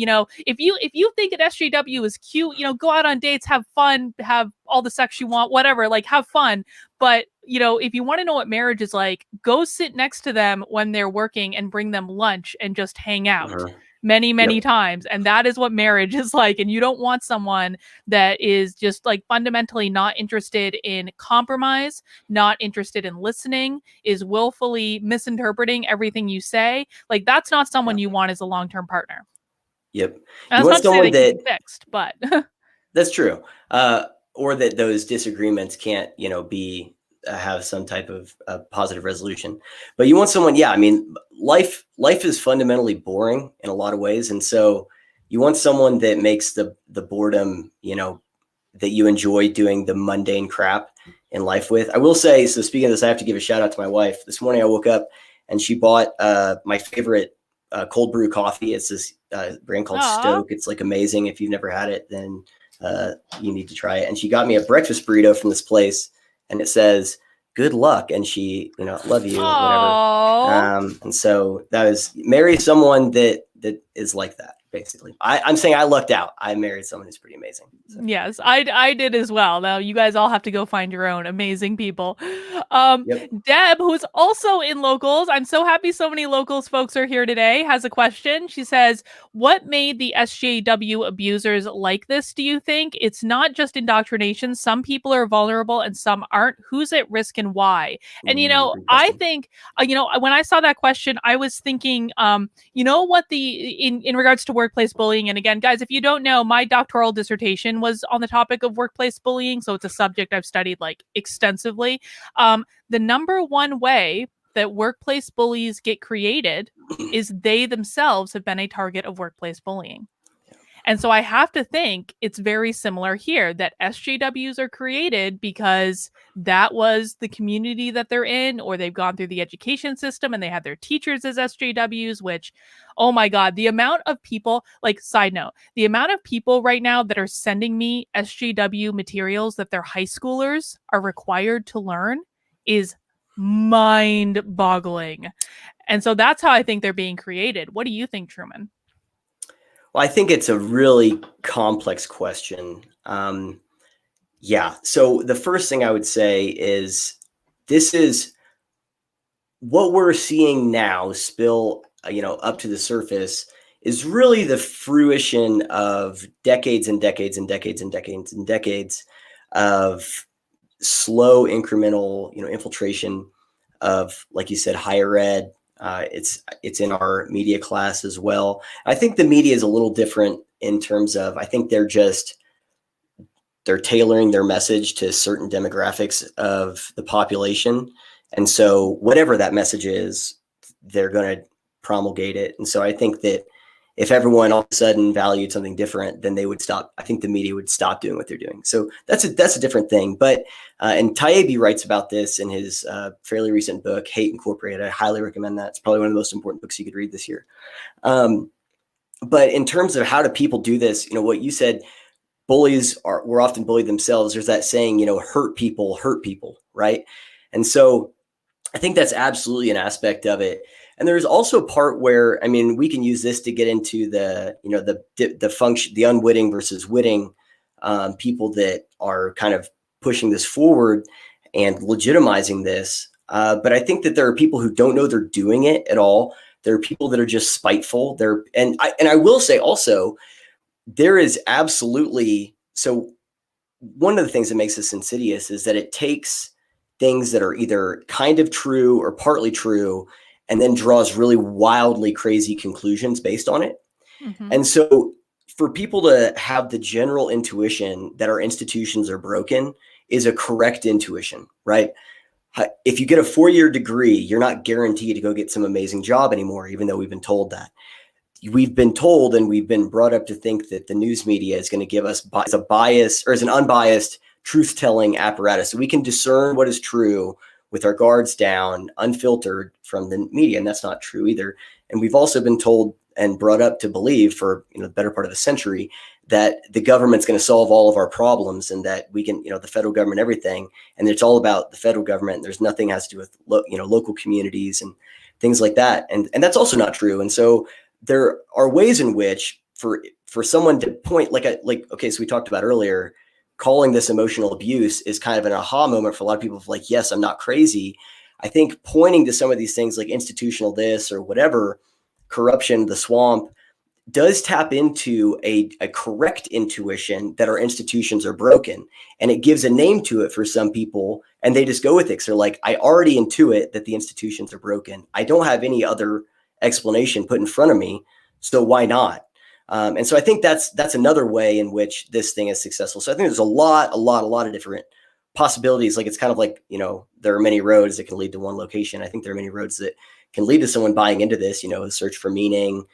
if you think an SJW is cute, go out on dates, have fun, have all the sex you want, whatever, like have fun. But if you want to know what marriage is like, go sit next to them when they're working and bring them lunch and just hang out Uh-huh. many, Yep. many times. And that is what marriage is like. And you don't want someone that is just like fundamentally not interested in compromise, not interested in listening, is willfully misinterpreting everything you say. Like that's not someone Yep. you want as a long-term partner. Yep. And You that's want not to say someone they can that be fixed, but that's true. Or that those disagreements can't, be have some type of positive resolution. But you want someone, yeah. I mean, life is fundamentally boring in a lot of ways, and so you want someone that makes the boredom, that you enjoy doing the mundane crap in life with. I will say, so speaking of this, I have to give a shout out to my wife. This morning I woke up and she bought my favorite cold brew coffee. It's this brand called aw. Stoke. It's like amazing. If you've never had it, then you need to try it. And she got me a breakfast burrito from this place, and it says "Good luck," and she, love you, whatever. Oh. And so that was marry someone that is like that. Basically, I'm saying I lucked out. I married someone who's pretty amazing. So. Yes, I did as well. Now you guys all have to go find your own amazing people. Um, Yep. Deb, who's also in locals, I'm so happy so many locals folks are here today, has a question. She says, "What made the SJW abusers like this? Do you think it's not just indoctrination? Some people are vulnerable and some aren't. Who's at risk and why?" And Good I question. think when I saw that question, I was thinking, what in regards to workplace bullying, and again, guys, if you don't know, my doctoral dissertation was on the topic of workplace bullying, so it's a subject I've studied like extensively. The number one way that workplace bullies get created is they themselves have been a target of workplace bullying. And so I have to think it's very similar here that SJWs are created because that was the community that they're in, or they've gone through the education system and they had their teachers as SJWs, which, oh my God, the amount of people, like, side note, the amount of people right now that are sending me SJW materials that their high schoolers are required to learn is mind boggling. And so that's how I think they're being created. What do you think, Truman? Well, I think it's a really complex question. Yeah. So the first thing I would say is this is what we're seeing now spill, up to the surface is really the fruition of decades and decades and decades and decades and decades of slow incremental, infiltration of, like you said, higher ed. It's in our media class as well. I think the media is a little different in terms of, I think they're tailoring their message to certain demographics of the population. And so whatever that message is, they're going to promulgate it. And so I think that if everyone all of a sudden valued something different, then they would stop. I think the media would stop doing what they're doing. So that's a different thing. But and Taibbi writes about this in his fairly recent book, Hate Incorporated. I highly recommend that. It's probably one of the most important books you could read this year. But in terms of how do people do this, what you said, were often bullied themselves. There's that saying, hurt people, right? And so I think that's absolutely an aspect of it. And there's also a part where, I mean, we can use this to get into the function, the unwitting versus witting people that are kind of pushing this forward and legitimizing this. But I think that there are people who don't know they're doing it at all. There are people that are just spiteful. And I will say also, there is absolutely, so one of the things that makes this insidious is that it takes things that are either kind of true or partly true and then draws really wildly crazy conclusions based on it. Mm-hmm. And so for people to have the general intuition that our institutions are broken is a correct intuition, right? If you get a 4-year degree, you're not guaranteed to go get some amazing job anymore, even though we've been told that. We've been told and we've been brought up to think that the news media is going to give us as a bias or as an unbiased truth-telling apparatus. So we can discern what is true with our guards down, unfiltered from the media. And that's not true either. And we've also been told and brought up to believe for the better part of the century that the government's going to solve all of our problems and that we can, the federal government, everything. And it's all about the federal government. And there's nothing has to do with, local communities and things like that. And that's also not true. And so there are ways in which for someone to point okay, so we talked about earlier, calling this emotional abuse is kind of an aha moment for a lot of people of like, yes, I'm not crazy. I think pointing to some of these things like institutional this or whatever, corruption, the swamp, does tap into a correct intuition that our institutions are broken. And it gives a name to it for some people and they just go with it. So they're like, I already intuit that the institutions are broken. I don't have any other explanation put in front of me, so why not? And so I think that's another way in which this thing is successful. So I think there's a lot of different possibilities. Like it's kind of like, there are many roads that can lead to one location. I think there are many roads that can lead to someone buying into this, a search for meaning,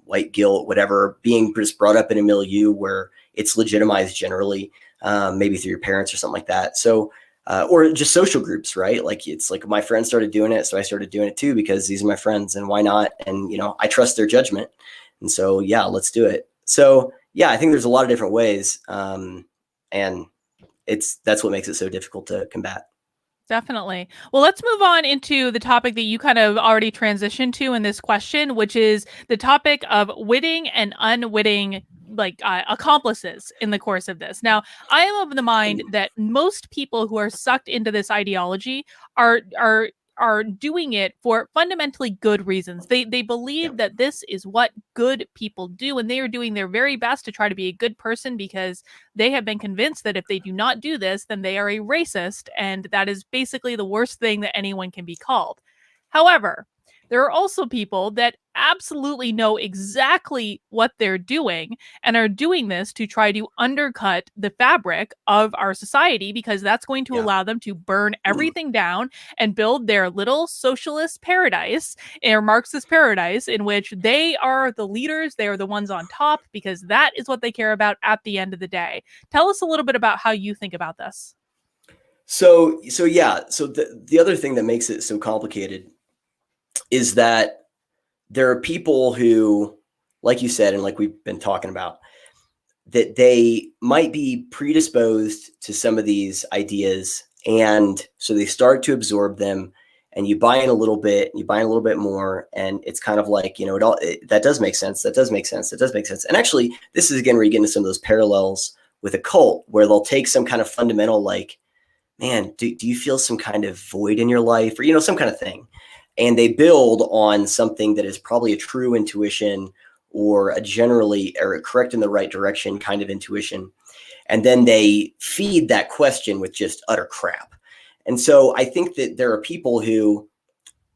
white guilt, whatever, being just brought up in a milieu where it's legitimized generally, maybe through your parents or something like that. So or just social groups, right? Like it's like my friends started doing it, so I started doing it too because these are my friends, and why not? And I trust their judgment, and so yeah, let's do it. So yeah, I think there's a lot of different ways, and that's what makes it so difficult to combat. Definitely. Well, let's move on into the topic that you kind of already transitioned to in this question, which is the topic of witting and unwitting accomplices in the course of this. Now, I am of the mind that most people who are sucked into this ideology are doing it for fundamentally good reasons. They believe that this is what good people do, and they are doing their very best to try to be a good person because they have been convinced that if they do not do this, then they are a racist, and that is basically the worst thing that anyone can be called. However, there are also people that absolutely know exactly what they're doing and are doing this to try to undercut the fabric of our society because that's going to allow them to burn everything down and build their little socialist paradise or Marxist paradise in which they are the leaders, they are the ones on top because that is what they care about at the end of the day. Tell us a little bit about how you think about this. So the other thing that makes it so complicated is that there are people who, like you said, and like we've been talking about, that they might be predisposed to some of these ideas. And so they start to absorb them and you buy in a little bit, you buy in a little bit more. And it's kind of like, that does make sense. That does make sense. That does make sense. And actually, this is again, where you get into some of those parallels with a cult where they'll take some kind of fundamental, like, man, do you feel some kind of void in your life or, some kind of thing. And they build on something that is probably a true intuition or a generally or correct in the right direction kind of intuition. And then they feed that question with just utter crap. And so I think that there are people who,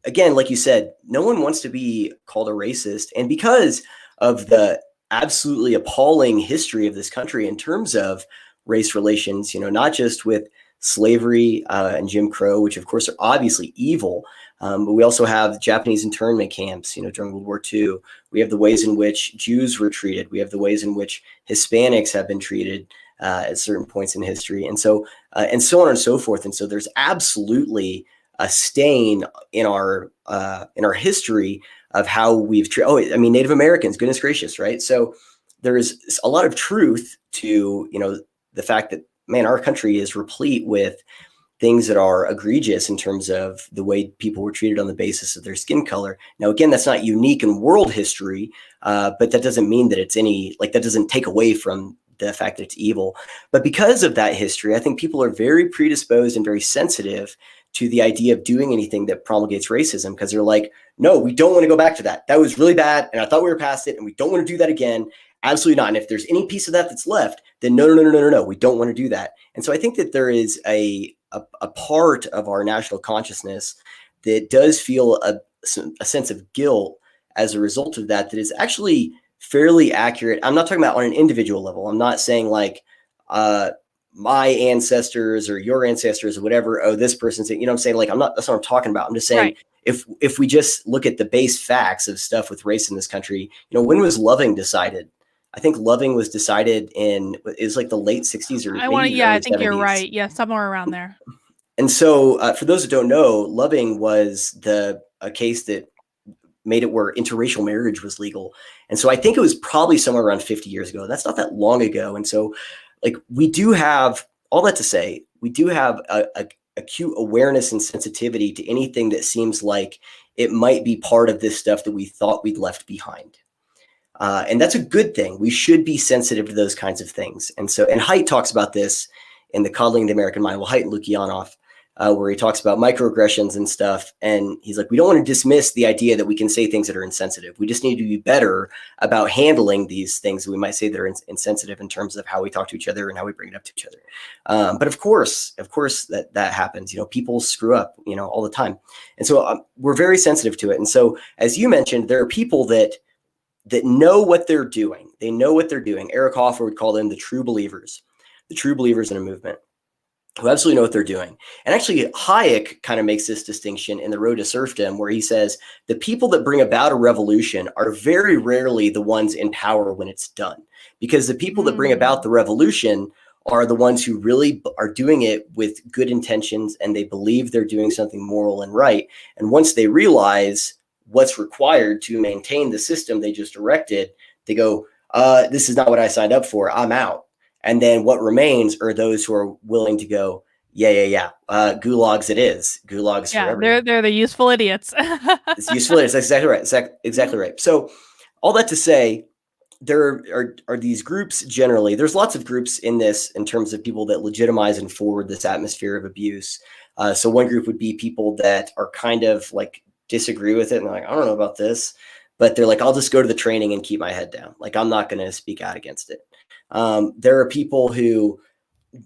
again, like you said, no one wants to be called a racist. And because of the absolutely appalling history of this country in terms of race relations, not just with slavery and Jim Crow, which of course are obviously evil, but we also have Japanese internment camps, during World War II. We have the ways in which Jews were treated. We have the ways in which Hispanics have been treated at certain points in history, and so on and so forth. And so there's absolutely a stain in our history of how we've treated. Native Americans, goodness gracious, right? So there is a lot of truth to the fact that, man, our country is replete with things that are egregious in terms of the way people were treated on the basis of their skin color. Now, again, that's not unique in world history, but that doesn't mean that it's that doesn't take away from the fact that it's evil. But because of that history, I think people are very predisposed and very sensitive to the idea of doing anything that promulgates racism, because they're like, no, we don't want to go back to that. That was really bad, and I thought we were past it, and we don't want to do that again. Absolutely not. And if there's any piece of that that's left, then no, we don't want to do that. And so I think that there is a part of our national consciousness that does feel a sense of guilt as a result of that is actually fairly accurate. I'm not talking about on an individual level. I'm not saying like my ancestors or your ancestors or whatever. Oh, this person's, I'm saying, like, that's what I'm talking about. I'm just saying, right. if we just look at the base facts of stuff with race in this country, when was Loving decided? I think Loving was decided is like the late 60s or maybe the I early think 70s. You're right. Yeah, somewhere around there. And so for those that don't know, Loving was a case that made it where interracial marriage was legal. And so I think it was probably somewhere around 50 years ago. That's not that long ago. And so, like, we do have, all that to say, we do have a acute awareness and sensitivity to anything that seems like it might be part of this stuff that we thought we'd left behind. And that's a good thing. We should be sensitive to those kinds of things. And Haidt talks about this in the Coddling the American Mind. Well, Haidt and Lukianoff, where he talks about microaggressions and stuff. And he's like, we don't want to dismiss the idea that we can say things that are insensitive. We just need to be better about handling these things that we might say that are insensitive in terms of how we talk to each other and how we bring it up to each other. But of course that happens. People screw up, all the time. And so we're very sensitive to it. And so, as you mentioned, there are people that know what they're doing. They know what they're doing. Eric Hoffer would call them the true believers in a movement, who absolutely know what they're doing. And actually, Hayek kind of makes this distinction in The Road to Serfdom, where he says the people that bring about a revolution are very rarely the ones in power when it's done, because the people that bring about the revolution are the ones who really are doing it with good intentions, and they believe they're doing something moral and right. And once they realize what's required to maintain the system they just erected, they go, this is not what I signed up for. I'm out. And then what remains are those who are willing to go, yeah. Gulags it is. Gulags forever. They're the useful idiots. It's useful idiots. That's exactly right. Exactly right. So all that to say, there are these groups generally. There's lots of groups in this in terms of people that legitimize and forward this atmosphere of abuse. So one group would be people that are kind of like disagree with it and they're like, I don't know about this, but they're like, I'll just go to the training and keep my head down. Like, I'm not going to speak out against it. There are people who,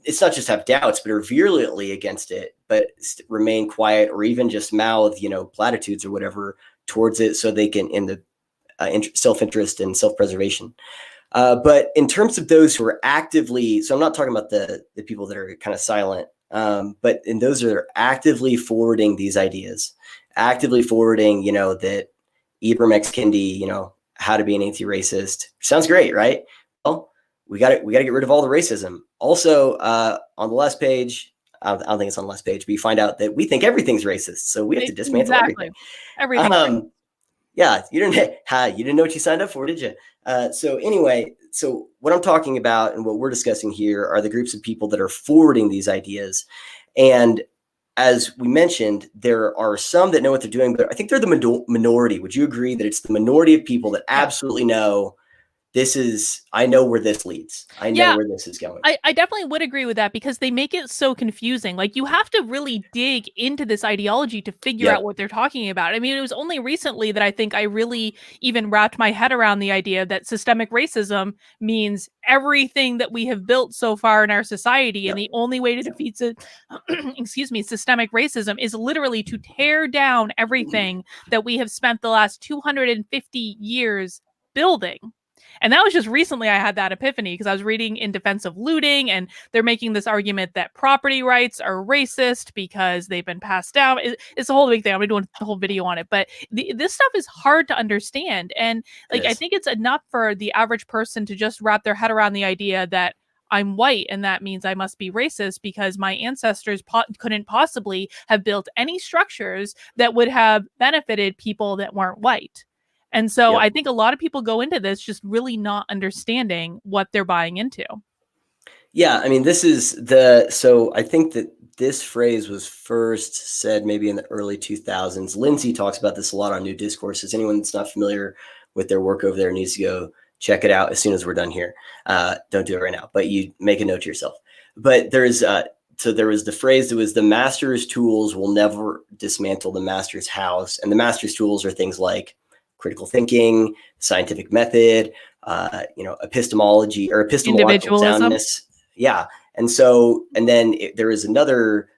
it's not just have doubts, but are virulently against it, but remain quiet or even just mouth, platitudes or whatever towards it, so they can, in the self-interest and self-preservation. But in terms of those who are actively, so I'm not talking about the people that are kind of silent, but in those that are actively forwarding these ideas, actively forwarding, that Ibram X. Kendi, how to be an anti-racist. Sounds great, right? Well, we got to get rid of all the racism. Also, on the last page, I don't think it's on the last page, but you find out that we think everything's racist, so we have to dismantle everything. Everything. Yeah, you didn't know what you signed up for, did you? So anyway, so what I'm talking about and what we're discussing here are the groups of people that are forwarding these ideas. And as we mentioned, there are some that know what they're doing, but I think they're the minority. Would you agree that it's the minority of people that absolutely know I know where this leads. I know Yeah, where this is going. I definitely would agree with that because they make it so confusing. Like, you have to really dig into this ideology to figure out Yep. what they're talking about. I mean, it was only recently that I think I really even wrapped my head around the idea that systemic racism means everything that we have built so far in our society. And Yep. the only way to defeat excuse me, systemic racism is literally to tear down everything that we have spent the last 250 years building. And that was just recently I had that epiphany because I was reading in defense of looting, and they're making this argument that property rights are racist because they've been passed down. It's a whole big thing. I'm doing a whole video on it, but this stuff is hard to understand. And It like, I is. think it's enough for the average person to just wrap their head around the idea that I'm white and that means I must be racist because my ancestors couldn't possibly have built any structures that would have benefited people that weren't white. And so Yep. I think a lot of people go into this just really not understanding what they're buying into. Yeah, I mean, so I think that this phrase was first said maybe in the early 2000s. Lindsay talks about this a lot on New Discourses. Anyone that's not familiar with their work over there needs to go check it out as soon as we're done here. Don't do it right now, but you make a note to yourself. But so there was the phrase that was the master's tools will never dismantle the master's house. And the master's tools are things like critical thinking, scientific method, epistemology or epistemological Individualism. soundness. Yeah. And then there is another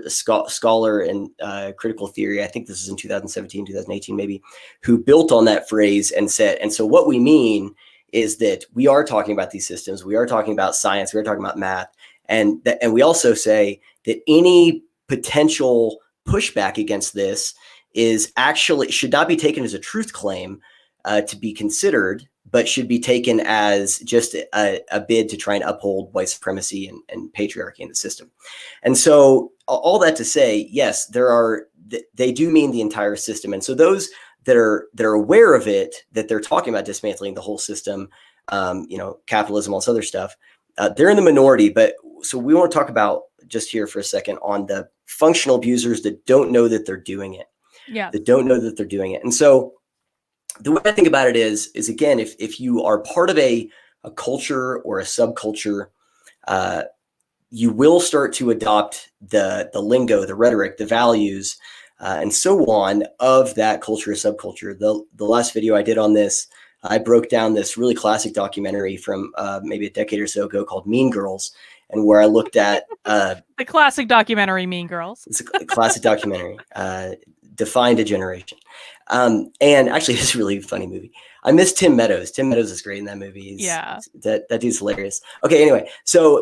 scholar in critical theory, I think this is in 2017, 2018 maybe, who built on that phrase and said, and so what we mean is that we are talking about these systems, we are talking about science, we are talking about math, and we also say that any potential pushback against this is actually should not be taken as a truth claim to be considered, but should be taken as just a bid to try and uphold white supremacy and patriarchy in the system. And so all that to say, yes, they do mean the entire system. And so those that are aware of it, that they're talking about dismantling the whole system, capitalism, all this other stuff, they're in the minority. But so we want to talk about just here for a second on the functional abusers that don't know that they're doing it. Yes. That don't know that they're doing it. And so the way I think about it is again, if you are part of a culture or a subculture, you will start to adopt the lingo, the rhetoric, the values, and so on of that culture or subculture. The last video I did on this, I broke down this really classic documentary from maybe a decade or so ago called Mean Girls, and where I looked at the classic documentary Mean Girls. It's a classic documentary, defined a generation. And actually, it's a really funny movie. I miss Tim Meadows. Tim Meadows is great in that movie. That dude's hilarious. Okay, anyway,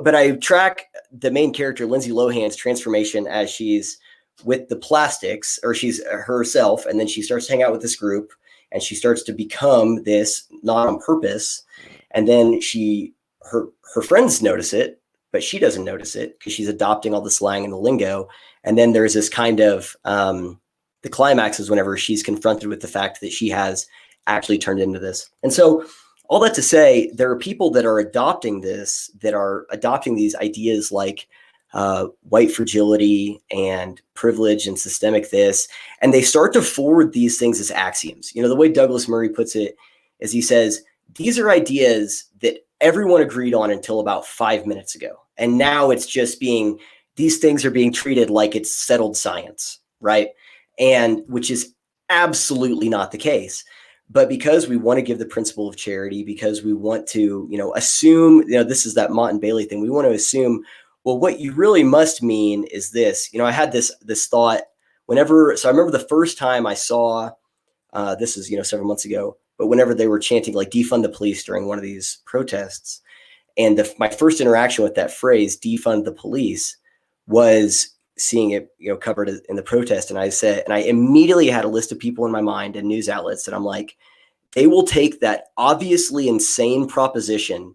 but I track the main character, Lindsay Lohan's transformation as she's with the plastics, or she's herself, and then she starts to hang out with this group, and she starts to become this, not on purpose, and then her friends notice it, but she doesn't notice it because she's adopting all the slang and the lingo. And then there's this kind of the climax is whenever she's confronted with the fact that she has actually turned into this. And so all that to say, there are people that are adopting this, that are adopting these ideas like white fragility and privilege and systemic this, and they start to forward these things as axioms. The way Douglas Murray puts it is he says, these are ideas that everyone agreed on until about 5 minutes ago. And now it's just these things are being treated like it's settled science, right? And which is absolutely not the case. But because we want to give the principle of charity, because we want to, assume, this is that Mott and Bailey thing. We want to assume, well, what you really must mean is this. I had this thought so I remember the first time I saw, this is, several months ago, but whenever they were chanting like defund the police during one of these protests, and my first interaction with that phrase, defund the police, was seeing it, covered in the protest. And I immediately had a list of people in my mind and news outlets that I'm like, they will take that obviously insane proposition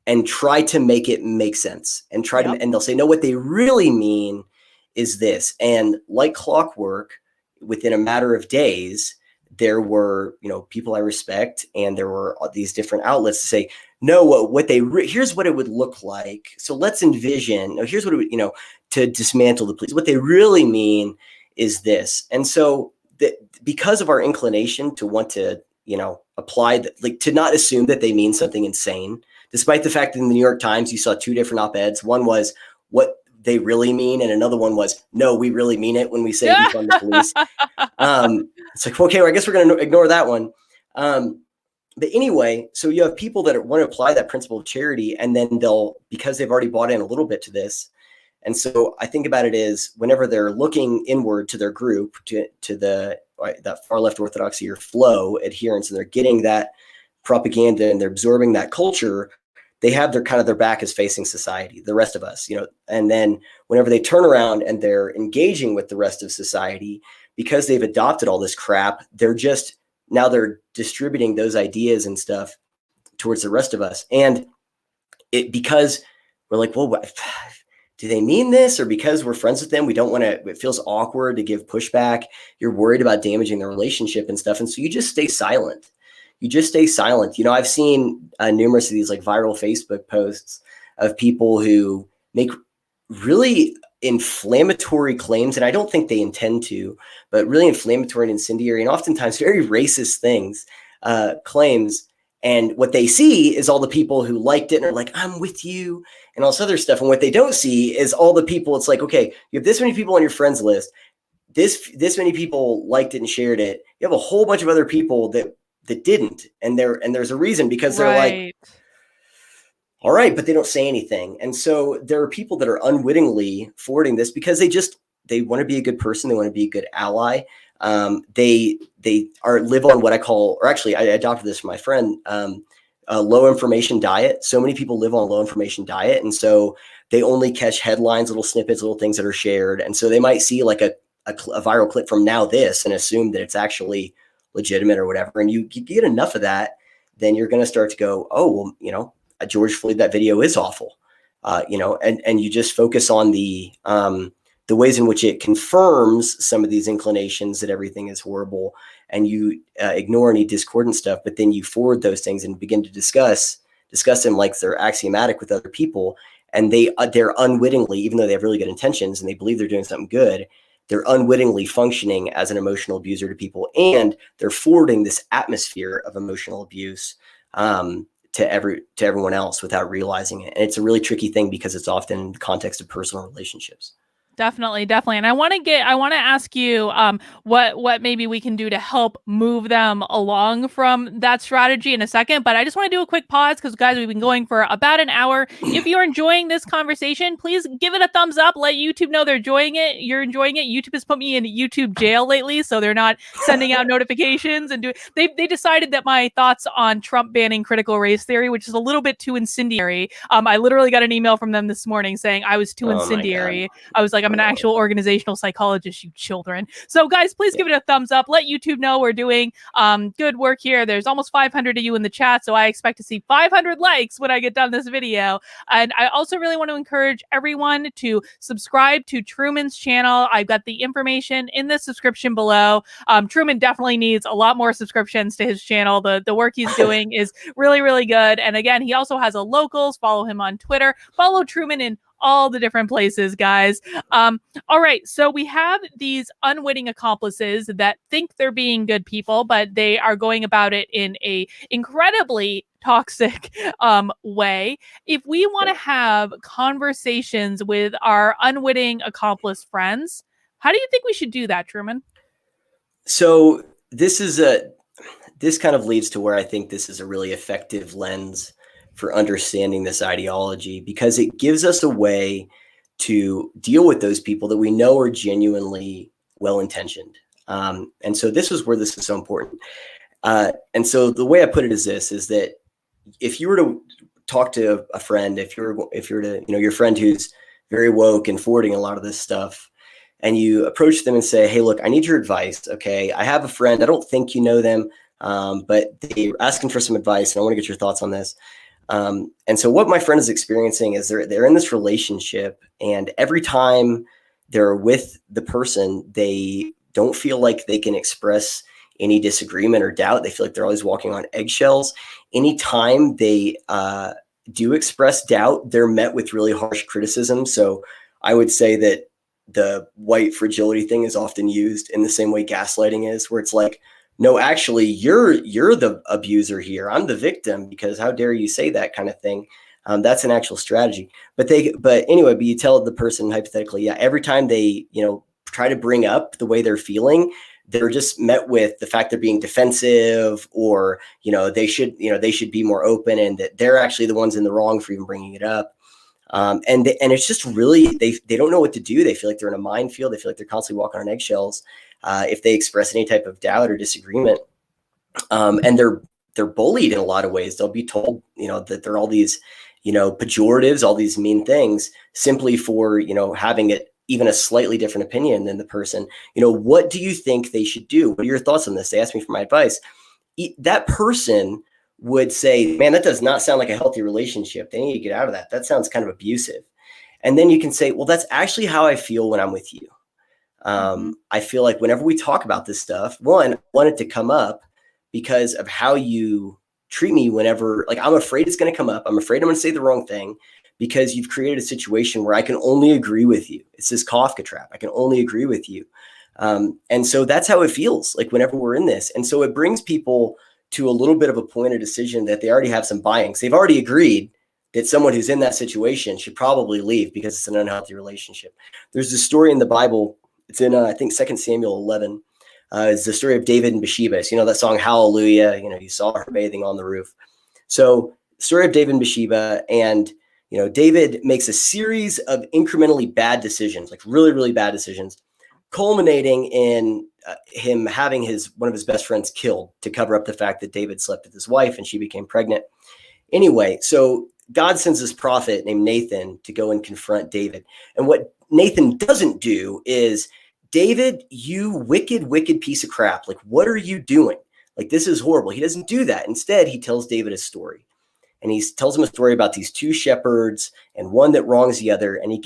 and try to make it make sense and and they'll say, no, what they really mean is this. And like clockwork, within a matter of days, there were, people I respect, and there were these different outlets to say, no, here's what it would look like. So let's envision, here's what it would, to dismantle the police. What they really mean is this. And so because of our inclination to want to, apply that, like to not assume that they mean something insane, despite the fact that in the New York Times, you saw two different op-eds. One was what they really mean, and another one was, no, we really mean it when we say defund the police. It's like, okay, well, I guess we're going to ignore that one. But anyway, so you have people that want to apply that principle of charity, and then because they've already bought in a little bit to this. And so I think about it as whenever they're looking inward to their group, to that far left orthodoxy or flow adherence, and they're getting that propaganda and they're absorbing that culture, they have their back is facing society, the rest of us, and then whenever they turn around and they're engaging with the rest of society, because they've adopted all this crap, they're distributing those ideas and stuff towards the rest of us. And because we're like, well, do they mean this? Or because we're friends with them, we don't want to, it feels awkward to give pushback. You're worried about damaging the relationship and stuff. And so you just stay silent. I've seen numerous of these like viral Facebook posts of people who make really inflammatory claims, and I don't think they intend to, but really inflammatory and incendiary and oftentimes very racist claims. And what they see is all the people who liked it and are like, I'm with you, and all this other stuff. And what they don't see is all the people, it's like, okay, you have this many people on your friends list, this many people liked it and shared it. You have a whole bunch of other people that didn't. And there's a reason, because they're like, all right, but they don't say anything. And so there are people that are unwittingly forwarding this because they want to be a good person. They want to be a good ally. They live on what I call, or actually I adopted this from my friend, a low information diet. So many people live on a low information diet. And so they only catch headlines, little snippets, little things that are shared. And so they might see like a viral clip from Now This and assume that it's actually legitimate or whatever. And you get enough of that, then you're going to start to go, oh, well, George Floyd, that video is awful, and you just focus on the ways in which it confirms some of these inclinations that everything is horrible, and you ignore any discordant stuff, but then you forward those things and begin to discuss them like they're axiomatic with other people, and they're unwittingly, even though they have really good intentions and they believe they're doing something good, they're unwittingly functioning as an emotional abuser to people, and they're forwarding this atmosphere of emotional abuse to everyone else without realizing it. And it's a really tricky thing because it's often in the context of personal relationships. Definitely. And I want to ask you what maybe we can do to help move them along from that strategy in a second. But I just want to do a quick pause because, guys, we've been going for about an hour. If you're enjoying this conversation, please give it a thumbs up. Let YouTube know they're enjoying it. You're enjoying it. YouTube has put me in YouTube jail lately, so they're not sending out notifications and they decided that my thoughts on Trump banning critical race theory, which is a little bit too incendiary. I literally got an email from them this morning saying I was too incendiary. I was like, I'm an actual organizational psychologist, you children. So guys, please give it a thumbs up. Let YouTube know we're doing good work here. There's almost 500 of you in the chat, so I expect to see 500 likes when I get done this video. And I also really want to encourage everyone to subscribe to Truman's channel. I've got the information in the description below. Truman definitely needs a lot more subscriptions to his channel. The work he's doing is really, really good. And again, he also has a locals. Follow him on Twitter. Follow Truman in all the different places, guys. All right, so we have these unwitting accomplices that think they're being good people, but they are going about it in a incredibly toxic way. If we want to have conversations with our unwitting accomplice friends, how do you think we should do that, Truman? So this kind of leads to where I think this is a really effective lens for understanding this ideology, because it gives us a way to deal with those people that we know are genuinely well-intentioned. And so this is where this is so important. And so the way I put it is this, is that if you were to talk to a friend, if you're to, your friend who's very woke and forwarding a lot of this stuff, and you approach them and say, hey, look, I need your advice. Okay. I have a friend. I don't think you know them, but they're asking for some advice, and I want to get your thoughts on this. And so what my friend is experiencing is they're in this relationship, and every time they're with the person, they don't feel like they can express any disagreement or doubt. They feel like they're always walking on eggshells. Anytime they do express doubt, they're met with really harsh criticism. So I would say that the white fragility thing is often used in the same way gaslighting is, where it's like, no, actually, you're the abuser here. I'm the victim because how dare you say that kind of thing. That's an actual strategy. But anyway, but you tell the person hypothetically, yeah, every time they, try to bring up the way they're feeling, they're just met with the fact they're being defensive, or they should be more open, and that they're actually the ones in the wrong for even bringing it up. And it's just really they don't know what to do. They feel like they're in a minefield. They feel like they're constantly walking on eggshells if they express any type of doubt or disagreement. And they're bullied in a lot of ways. They'll be told, that they're all these, pejoratives, all these mean things, simply for having it even a slightly different opinion than the person. What do you think they should do? What are your thoughts on this? They asked me for my advice. That person would say, man, that does not sound like a healthy relationship. They need to get out of that. That sounds kind of abusive. And then you can say, well, that's actually how I feel when I'm with you. Mm-hmm. I feel like whenever we talk about this stuff, one, I want it to come up because of how you treat me whenever, like, I'm afraid it's going to come up. I'm afraid I'm going to say the wrong thing because you've created a situation where I can only agree with you. It's this Kafka trap. I can only agree with you. And so that's how it feels like whenever we're in this. And so it brings people to a little bit of a point of decision that they already have some buy-in. They've already agreed that someone who's in that situation should probably leave because it's an unhealthy relationship. There's this story in the Bible. It's in, I think, 2 Samuel 11. It's the story of David and Bathsheba. So, that song, Hallelujah, you saw her bathing on the roof. So, story of David and Bathsheba. And, David makes a series of incrementally bad decisions, like really, really bad decisions, culminating in him having one of his best friends killed to cover up the fact that David slept with his wife and she became pregnant. Anyway, so God sends this prophet named Nathan to go and confront David. And what Nathan doesn't do is, David, you wicked, wicked piece of crap. Like, what are you doing? Like, this is horrible. He doesn't do that. Instead, he tells David a story. And he tells him a story about these two shepherds and one that wrongs the other. And he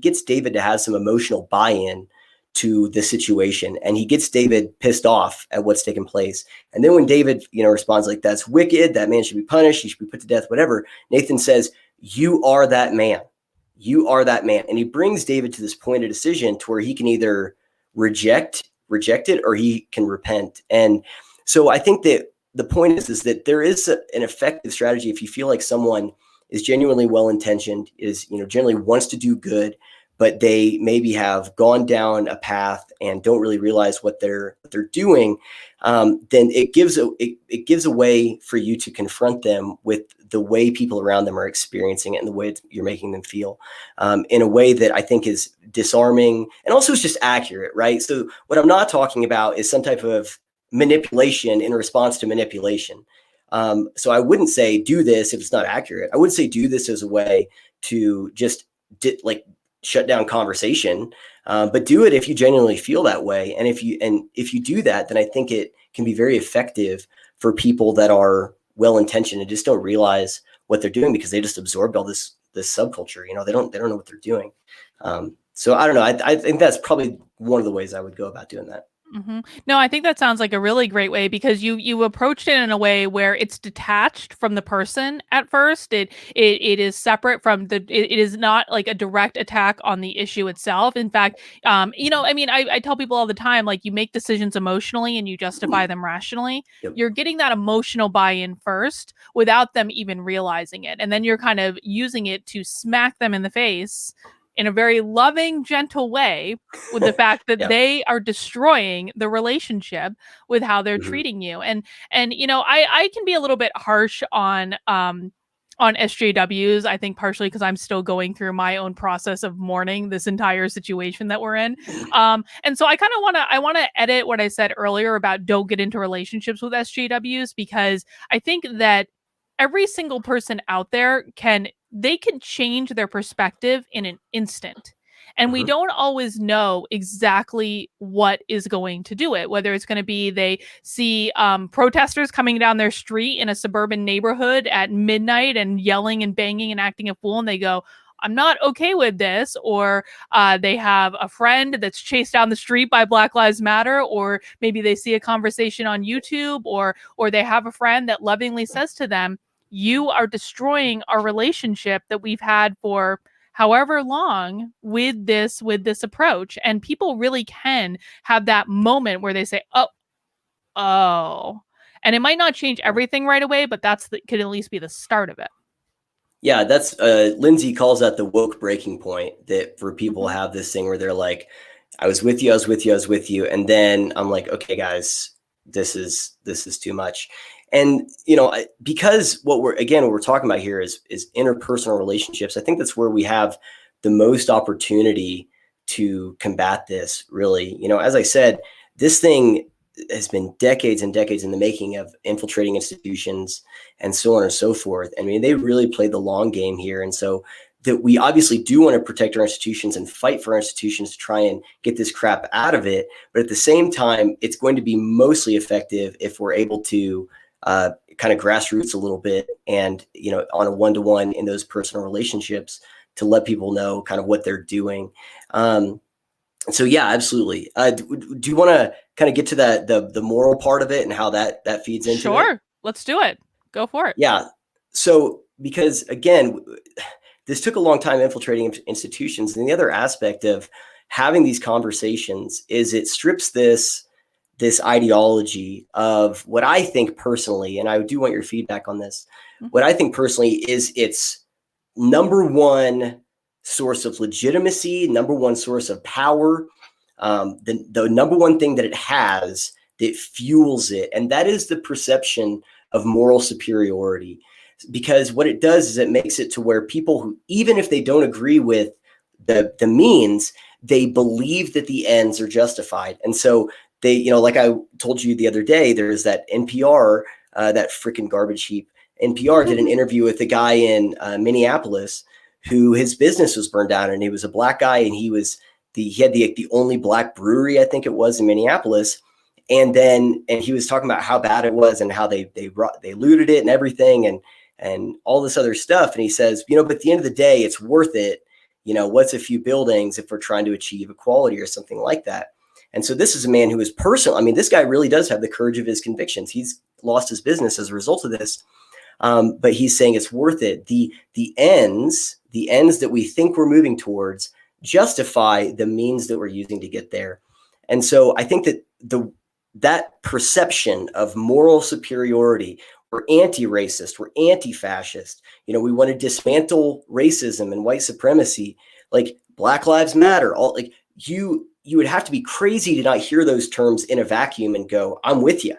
gets David to have some emotional buy-in to the situation. And he gets David pissed off at what's taken place. And then when David, responds like, that's wicked, that man should be punished, he should be put to death, whatever, Nathan says, you are that man. You are that man. And he brings David to this point of decision to where he can either reject it, or he can repent. And so I think that the point is that there is an effective strategy if you feel like someone is genuinely well-intentioned, is, generally wants to do good, but they maybe have gone down a path and don't really realize what they're doing. Then it gives a way for you to confront them with the way people around them are experiencing it and the way you're making them feel, in a way that I think is disarming and also is just accurate, right? So what I'm not talking about is some type of manipulation in response to manipulation. So I wouldn't say do this if it's not accurate. I would say do this as a way to just shut down conversation, but do it if you genuinely feel that way. And if you do that, then I think it can be very effective for people that are well-intentioned and just don't realize what they're doing because they just absorbed all this subculture. They don't know what they're doing. So I don't know. I think that's probably one of the ways I would go about doing that. Mm-hmm. No, I think that sounds like a really great way because you approached it in a way where it's detached from the person at first. It is separate from it is not like a direct attack on the issue itself. In fact, I tell people all the time, like, you make decisions emotionally and you justify them rationally. Yep. You're getting that emotional buy-in first without them even realizing it. And then you're kind of using it to smack them in the face in a very loving, gentle way with the fact that Yeah. they are destroying the relationship with how they're treating you. And I can be a little bit harsh on SJWs, I think partially because I'm still going through my own process of mourning this entire situation that we're in. And so I kind of want to edit what I said earlier about don't get into relationships with SJWs, because I think that every single person out there can change their perspective in an instant. And we don't always know exactly what is going to do it, whether it's going to be they see protesters coming down their street in a suburban neighborhood at midnight and yelling and banging and acting a fool, and they go, I'm not okay with this. Or they have a friend that's chased down the street by Black Lives Matter, or maybe they see a conversation on YouTube, or they have a friend that lovingly says to them, you are destroying our relationship that we've had for however long with this approach. And people really can have that moment where they say, oh, Oh. And it might not change everything right away, but could at least be the start of it. Yeah, that's Lindsay calls that the woke breaking point. That for people Mhm. have this thing where they're like, I was with you, I was with you, I was with you, and then I'm like, okay, guys, this is too much. And because what we're talking about here is interpersonal relationships. I think that's where we have the most opportunity to combat this. Really, as I said, this thing has been decades and decades in the making of infiltrating institutions and so on and so forth. I mean, they really played the long game here. And so that we obviously do want to protect our institutions and fight for our institutions to try and get this crap out of it. But at the same time, it's going to be mostly effective if we're able to kind of grassroots a little bit and, on a one-to-one in those personal relationships to let people know kind of what they're doing. So yeah, absolutely. Do you want to kind of get to the moral part of it and how that feeds into it? Sure. Let's do it. Go for it. Yeah. So because again, this took a long time infiltrating institutions, and the other aspect of having these conversations is it strips this ideology of what I think personally, and I do want your feedback on this. What Mhm. I think personally is its number one source of legitimacy, number one source of power, the number one thing that it has that fuels it, and that is the perception of moral superiority. Because what it does is it makes it to where people who, even if they don't agree with the means, they believe that the ends are justified. And so they, like I told you the other day, there's that NPR, that freaking garbage heap. NPR did an interview with a guy in Minneapolis who his business was burned down, and he was a black guy, and he had the only black brewery, I think it was, in Minneapolis. And he was talking about how bad it was and how they looted it and everything and all this other stuff. And he says, but at the end of the day, it's worth it. What's a few buildings if we're trying to achieve equality or something like that? And so this is a man who is personal. I mean, this guy really does have the courage of his convictions. He's lost his business as a result of this. But he's saying it's worth it. The ends that we think we're moving towards justify the means that we're using to get there. And so I think that perception of moral superiority, we're anti-racist, we're anti-fascist, we want to dismantle racism and white supremacy, like Black Lives Matter, all like you would have to be crazy to not hear those terms in a vacuum and go, I'm with you.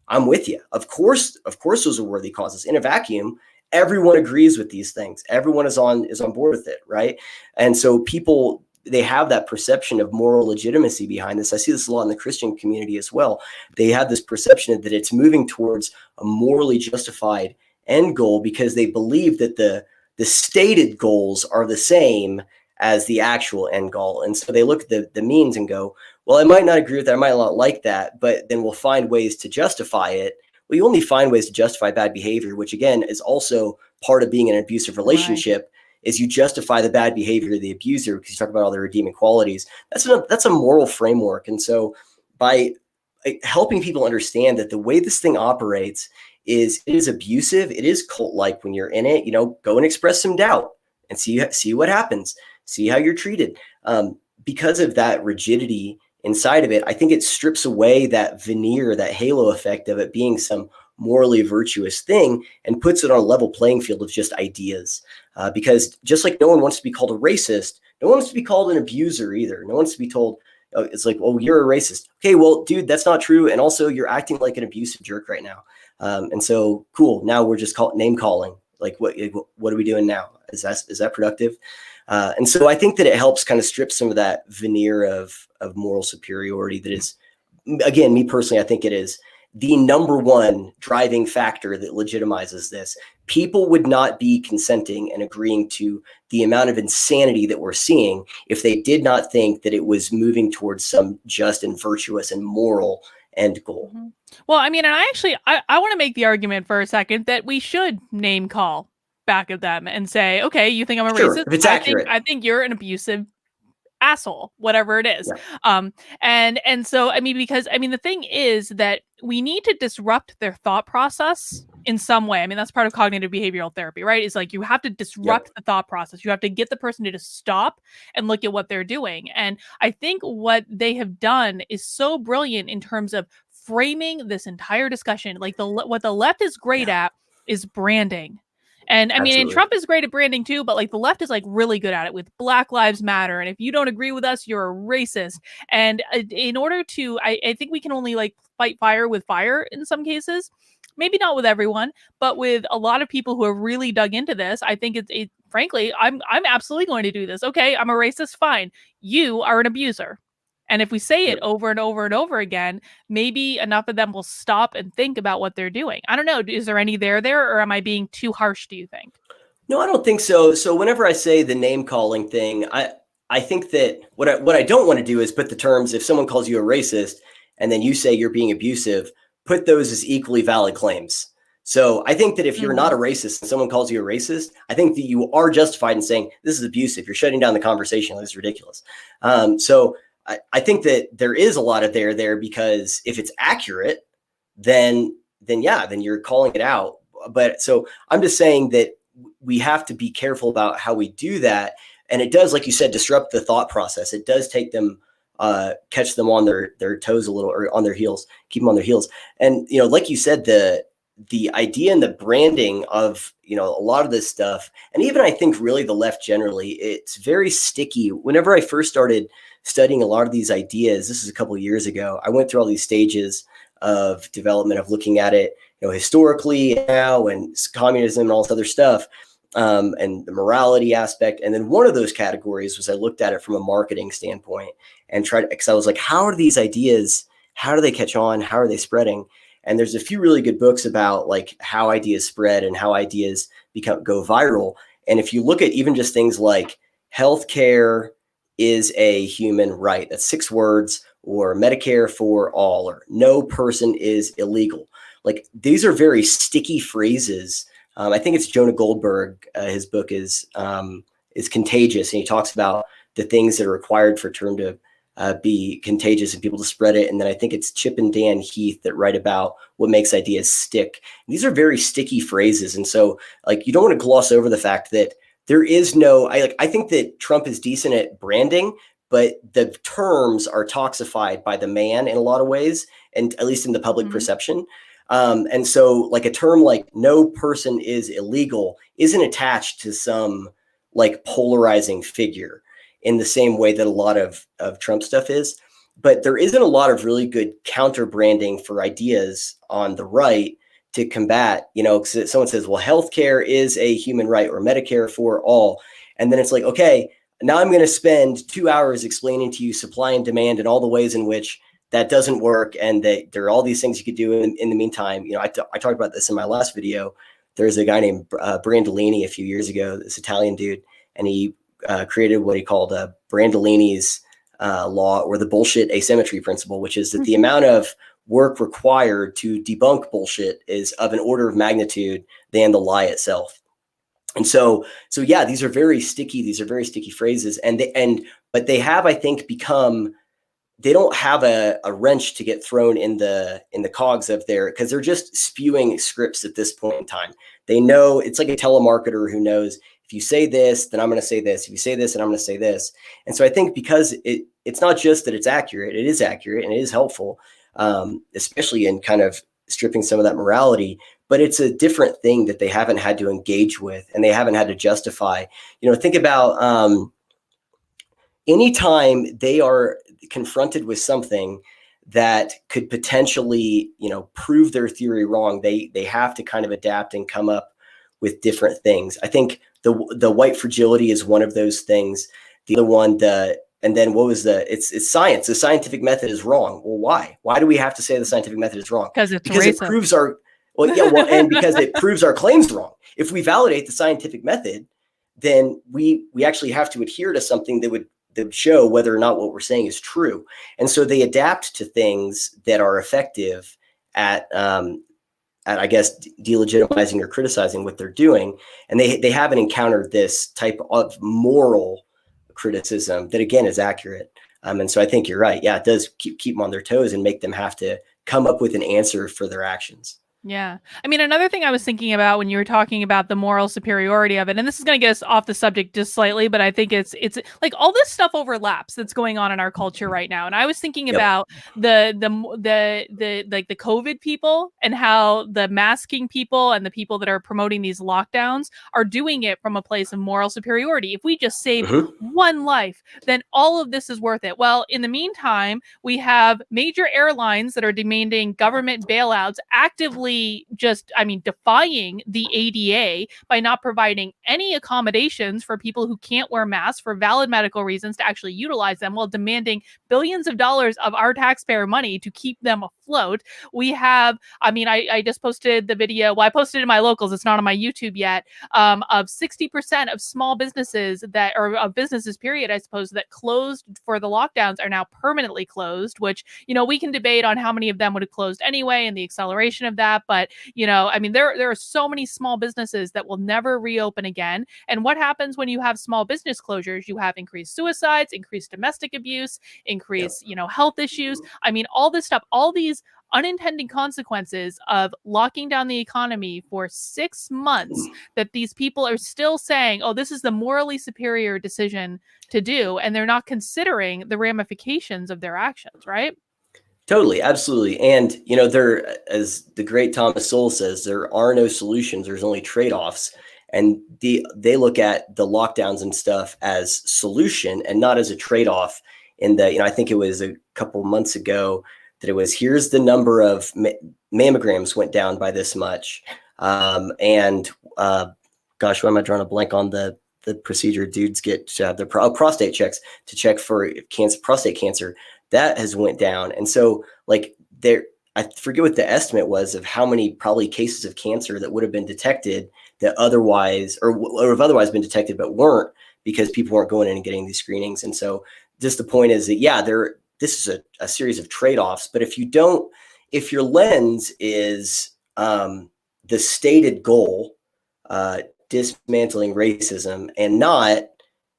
I'm with you. Of course, those are worthy causes. In a vacuum, everyone agrees with these things. Everyone is on board with it, right? And so people, they have that perception of moral legitimacy behind this. I see this a lot in the Christian community as well. They have this perception that it's moving towards a morally justified end goal because they believe that the stated goals are the same as the actual end goal. And so they look at the means and go, well, I might not agree with that. I might not like that, but then we'll find ways to justify it. Well, you only find ways to justify bad behavior, which again is also part of being in an abusive Right. relationship, is you justify the bad behavior of the abuser because you talk about all the redeeming qualities. That's a moral framework. And so by helping people understand that the way this thing operates is it is abusive, it is cult-like when you're in it, go and express some doubt and see what happens, see how you're treated. Because of that rigidity inside of it, I think it strips away that veneer, that halo effect of it being some morally virtuous thing and puts it on a level playing field of just ideas. Because just like no one wants to be called a racist, no one wants to be called an abuser either. No one wants to be told, oh, it's like, oh, you're a racist. Okay, well, dude, that's not true. And also, you're acting like an abusive jerk right now. And so, cool. Now we're just name calling. Like, what are we doing now? Is that productive? And so I think that it helps kind of strip some of that veneer of moral superiority that is, again, me personally, I think it is the number one driving factor that legitimizes this. People would not be consenting and agreeing to the amount of insanity that we're seeing if they did not think that it was moving towards some just and virtuous and moral end goal. Mhm. Well, I mean, and I want to make the argument for a second that we should name call back at them and say, okay, you think I'm a Sure, racist? if it's I accurate. think you're an abusive asshole, whatever it is. Yeah. And so I mean, because I mean the thing is that we need to disrupt their thought process in some way. I mean, that's part of cognitive behavioral therapy, right? Is like you have to Yep. disrupt the thought process. You have to get the person to just stop and look at what they're doing. And I think what they have done is so brilliant in terms of framing this entire discussion. Like what the left is great at is branding. And I mean, and Absolutely. Trump is great at branding too, but like the left is like really good at it with Black Lives Matter. And if you don't agree with us, you're a racist. And in order to, I think we can only like fight fire with fire in some cases. Maybe not with everyone, but with a lot of people who have really dug into this, I think frankly, I'm absolutely going to do this. Okay, I'm a racist, fine. You are an abuser. And if we say it Yep. over and over and over again, maybe enough of them will stop and think about what they're doing. I don't know. Is there any there, or am I being too harsh, do you think? No, I don't think so. So whenever I say the name calling thing, I think that what I don't want to do is put the terms, if someone calls you a racist and then you say you're being abusive, put those as equally valid claims. So I think that if you're not Mm-hmm. a racist and someone calls you a racist, I think that you are justified in saying this is abusive. You're shutting down the conversation. This is ridiculous. So I think that there is a lot of there because if it's accurate, then you're calling it out. But so I'm just saying that we have to be careful about how we do that. And it does, like you said, disrupt the thought process. It does take them, catch them on their toes a little, or on their heels, keep them on their heels. And, like you said, the idea and the branding of, a lot of this stuff, and even I think really the left generally, it's very sticky. Whenever I first started studying a lot of these ideas, this is a couple of years ago, I went through all these stages of development of looking at it, historically now, and communism and all this other stuff, and the morality aspect. And then one of those categories was I looked at it from a marketing standpoint and tried, because I was like, how are these ideas, how do they catch on? How are they spreading? And there's a few really good books about like how ideas spread and how ideas go viral. And if you look at even just things like healthcare is a human right, that's 6 words, or Medicare for all, or no person is illegal. Like these are very sticky phrases. I think it's Jonah Goldberg. His book is Contagious, and he talks about the things that are required for a term to be contagious and people to spread it. And then I think it's Chip and Dan Heath that write about what makes ideas stick. And these are very sticky phrases, and so like you don't want to gloss over the fact that there is no. I think that Trump is decent at branding, but the terms are toxified by the man in a lot of ways, and at least in the public Mm-hmm. perception. And so like a term like no person is illegal isn't attached to some like polarizing figure in the same way that a lot of Trump stuff is. But there isn't a lot of really good counter branding for ideas on the right to combat, because someone says, well, healthcare is a human right, or Medicare for all. And then it's like, okay, now I'm going to spend 2 hours explaining to you supply and demand and all the ways in which that doesn't work, and that there are all these things you could do in the meantime. I talked about this in my last video. There's a guy named Brandolini a few years ago, this Italian dude, and he created what he called Brandolini's law, or the bullshit asymmetry principle, which is that the amount of work required to debunk bullshit is of an order of magnitude than the lie itself. And so yeah, these are very sticky. These are very sticky phrases, but they have, I think, become. They don't have a wrench to get thrown in the cogs of their, because they're just spewing scripts at this point in time. They know it's like a telemarketer who knows, if you say this, then I'm going to say this. If you say this, then I'm going to say this. And so I think because it's not just that it's accurate, it is accurate and it is helpful, especially in kind of stripping some of that morality, but it's a different thing that they haven't had to engage with, and they haven't had to justify. Think about anytime they are confronted with something that could potentially, prove their theory wrong, they have to kind of adapt and come up with different things. I think the white fragility is one of those things. The other one, and then what was it's science. The scientific method is wrong. Well, why? Why do we have to say the scientific method is wrong? Because it's Because it racist. proves and because it proves our claims wrong. If we validate the scientific method, then we actually have to adhere to something that would show whether or not what we're saying is true. And so they adapt to things that are effective at I guess delegitimizing or criticizing what they're doing. And they haven't encountered this type of moral criticism that, again, is accurate. And so I think you're right. Yeah, it does keep them on their toes and make them have to come up with an answer for their actions. Yeah. I mean, another thing I was thinking about when you were talking about the moral superiority of it, and this is going to get us off the subject just slightly, but I think it's like all this stuff overlaps that's going on in our culture right now. And I was thinking Yep. about the like the COVID people and how the masking people and the people that are promoting these lockdowns are doing it from a place of moral superiority. If we just save Hmm. one life, then all of this is worth it. Well, in the meantime, we have major airlines that are demanding government bailouts, actively just, I mean, defying the ADA by not providing any accommodations for people who can't wear masks for valid medical reasons to actually utilize them, while demanding billions of dollars of our taxpayer money to keep them afloat. We have, I mean, I just posted the video. Well, I posted it in my locals. It's not on my YouTube yet. Of 60% of small businesses that, or of businesses, period, I suppose, that closed for the lockdowns are now permanently closed, which, you know, we can debate on how many of them would have closed anyway and the acceleration of that. But, you know, I mean, there are so many small businesses that will never reopen again. And what happens when you have small business closures? You have increased suicides, increased domestic abuse, Yep. increased, you know, health issues. I mean, all this stuff, all these unintended consequences of locking down the economy for 6 months, that these people are still saying, oh, this is the morally superior decision to do. And they're not considering the ramifications of their actions, right? Totally, absolutely. And there, as the great Thomas Sowell says, there are no solutions. There's only trade-offs. And they look at the lockdowns and stuff as solution and not as a trade-off. In the, I think it was a couple months ago that it was, here's the number of mammograms went down by this much. And gosh, why am I drawing a blank on the procedure dudes get to have their prostate checks to check for cancer, prostate cancer? That has went down. And so like there, I forget what the estimate was of how many probably cases of cancer that would have been detected that otherwise, or have otherwise been detected, but weren't, because people weren't going in and getting these screenings. And so just the point is that, yeah, this is a series of trade-offs, but if your lens is the stated goal, dismantling racism, and not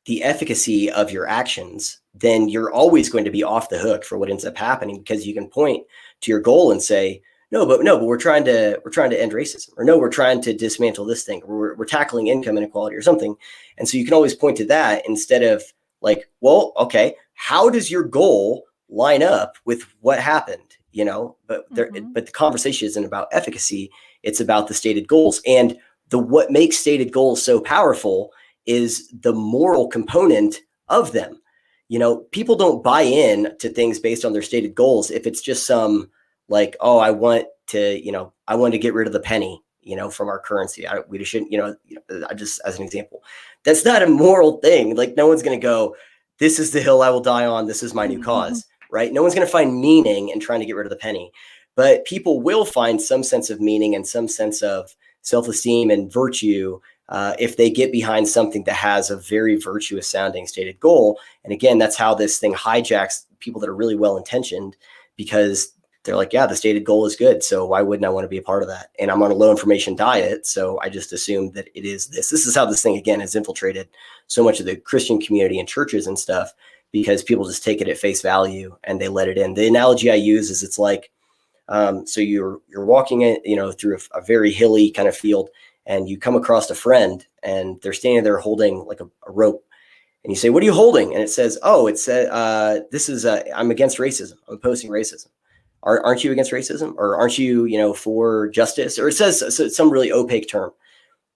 the efficacy of your actions, then you're always going to be off the hook for what ends up happening, because you can point to your goal and say, no, but we're trying to end racism, or no, we're trying to dismantle this thing, or we're tackling income inequality or something. And so you can always point to that instead of like, well, okay, how does your goal line up with what happened? Mm-hmm. But the conversation isn't about efficacy; it's about the stated goals. And what makes stated goals so powerful is the moral component of them. People don't buy in to things based on their stated goals if it's just some like, oh, I want to get rid of the penny, from our currency. We shouldn't, I just, as an example, that's not a moral thing. Like, no one's going to go, this is the hill I will die on. This is my new cause, right? No one's going to find meaning in trying to get rid of the penny, but people will find some sense of meaning and some sense of self-esteem and virtue if they get behind something that has a very virtuous sounding stated goal. And again, that's how this thing hijacks people that are really well intentioned, because they're like, yeah, the stated goal is good, so why wouldn't I want to be a part of that? And I'm on a low information diet, so I just assume that it is this. This is how this thing, again, has infiltrated so much of the Christian community and churches and stuff, because people just take it at face value and they let it in. The analogy I use is, it's like, so you're walking in, through a very hilly kind of field, and you come across a friend and they're standing there holding like a rope, and you say, what are you holding? And it says, oh, this is I'm against racism. I'm opposing racism. Aren't you against racism? Or aren't you, for justice? Or it says some really opaque term.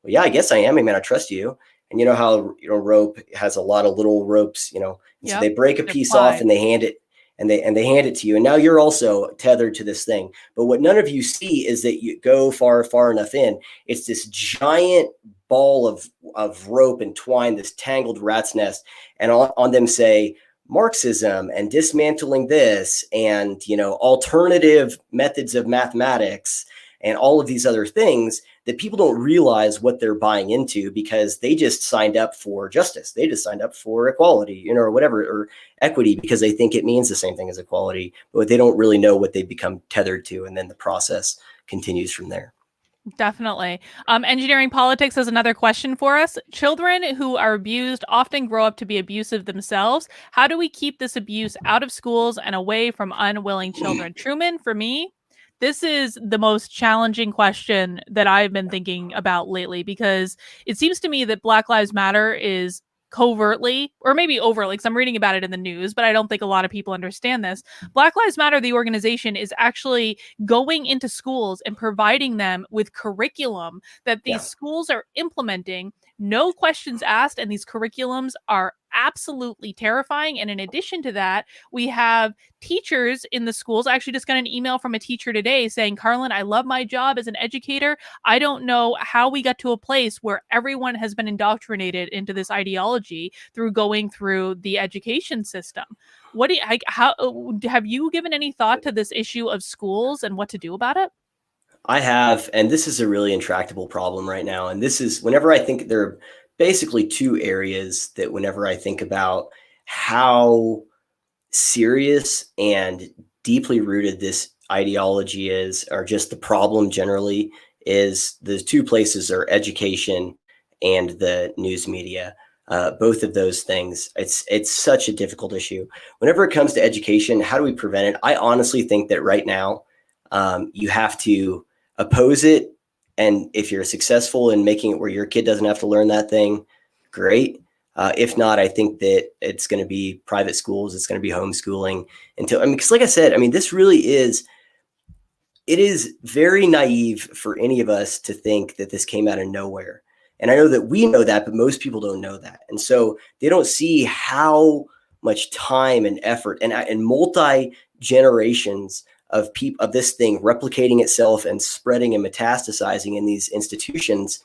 Well, yeah, I guess I am. I mean, I trust you. And you know how, rope has a lot of little ropes, and so Yep. they break a They're piece off plied. and they hand it, and they hand it to you. And now you're also tethered to this thing. But what none of you see is that you go far enough in, it's this giant ball of rope and twine, this tangled rat's nest, and on them say Marxism and dismantling this, and alternative methods of mathematics, and all of these other things that people don't realize what they're buying into, because they just signed up for justice. They just signed up for equality, or whatever, or equity, because they think it means the same thing as equality, but they don't really know what they become tethered to. And then the process continues from there. Definitely. Engineering politics is another question for us. Children who are abused often grow up to be abusive themselves. How do we keep this abuse out of schools and away from unwilling children? Truman, for me, This is the most challenging question that I've been thinking about lately because it seems to me that Black Lives Matter is covertly or maybe overtly, because I'm reading about it in the news, but I don't think a lot of people understand this. Black Lives Matter, the organization, is actually going into schools and providing them with curriculum that these Yeah. schools are implementing, no questions asked, and these curriculums are absolutely terrifying. And in addition to that, we have teachers in the schools. I actually just got an email from a teacher today saying, Carlin, I love my job as an educator. I don't know how we got to a place where everyone has been indoctrinated into this ideology through going through the education system. What do you, how have you given any thought to this issue of schools and what to do about it? I have, and this is a really intractable problem right now. And this is whenever I think there are basically two areas that whenever I think about how serious and deeply rooted this ideology is, or just the problem generally, is the two places are education and the news media. Both of those things, it's such a difficult issue. Whenever it comes to education, how do we prevent it? I honestly think that right now, you have to oppose it. And if you're successful in making it where your kid doesn't have to learn that thing, great. If not, I think that it's going to be private schools. It's going to be homeschooling until, I mean, because like I said, I mean, this really is, it is very naive for any of us to think that this came out of nowhere. And I know that we know that, but most people don't know that. And so they don't see how much time and effort and multi generations of people of this thing replicating itself and spreading and metastasizing in these institutions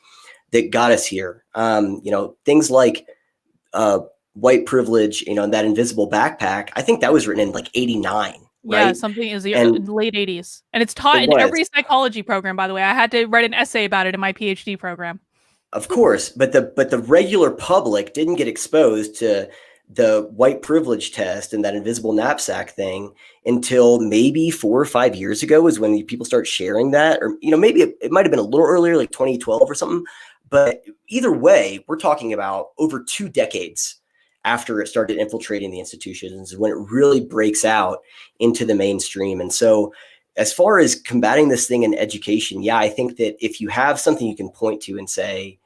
that got us here. Things like uh, white privilege, that invisible backpack. I think that was written in like '89, Yeah, right? something is the And late 80s. And it's taught it in was, every psychology program, by the way. I had to write an essay about it in my PhD program. of course, but the regular public didn't get exposed to the white privilege test and that invisible knapsack thing until maybe 4 or 5 years ago is when people start sharing that, or maybe it might have been a little earlier, like 2012 or something. But either way, we're talking about over 2 decades after it started infiltrating the institutions when it really breaks out into the mainstream. And so as far as combating this thing in education, yeah, I think that if you have something you can point to and say,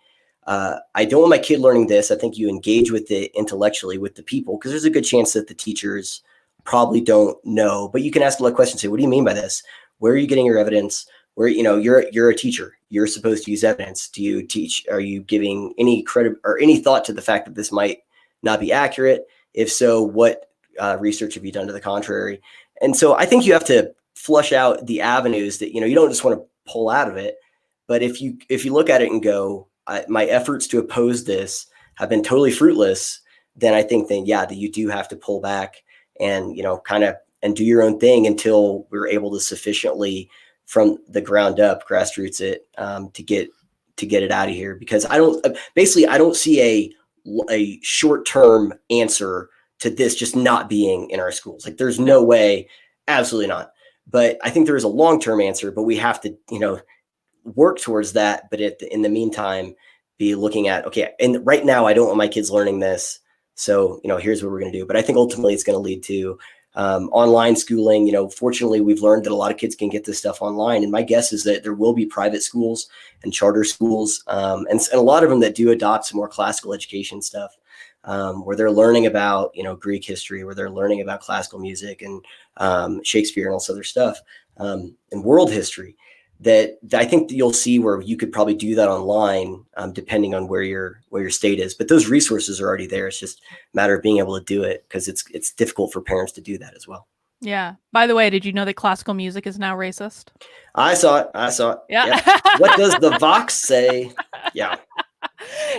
I don't want my kid learning this, I think you engage with it intellectually with the people, because there's a good chance that the teachers probably don't know, but you can ask a lot of questions. Say, what do you mean by this? Where are you getting your evidence? Where, you're a teacher, you're supposed to use evidence. Do you teach? Are you giving any credit or any thought to the fact that this might not be accurate? If so, what research have you done to the contrary? And so I think you have to flush out the avenues that, you don't just want to pull out of it. But if you look at it and go, my efforts to oppose this have been totally fruitless, then I think yeah, that you do have to pull back and, kind of, and do your own thing until we're able to sufficiently from the ground up grassroots it, to get it out of here. Because I don't see a short-term answer to this just not being in our schools. Like, there's no way, absolutely not. But I think there is a long-term answer, but we have to, work towards that. But in the meantime, be looking at, okay, and right now I don't want my kids learning this. So, here's what we're going to do. But I think ultimately it's going to lead to online schooling. Fortunately, we've learned that a lot of kids can get this stuff online. And my guess is that there will be private schools and charter schools, and a lot of them that do adopt some more classical education stuff, where they're learning about, Greek history, where they're learning about classical music and Shakespeare and all this other stuff, and world history. That I think that you'll see where you could probably do that online, depending on where your state is. But those resources are already there. It's just a matter of being able to do it, because it's difficult for parents to do that as well. Yeah. By the way, did you know that classical music is now racist? I saw it. I saw it. Yeah. Yep. What does the Vox say? Yeah.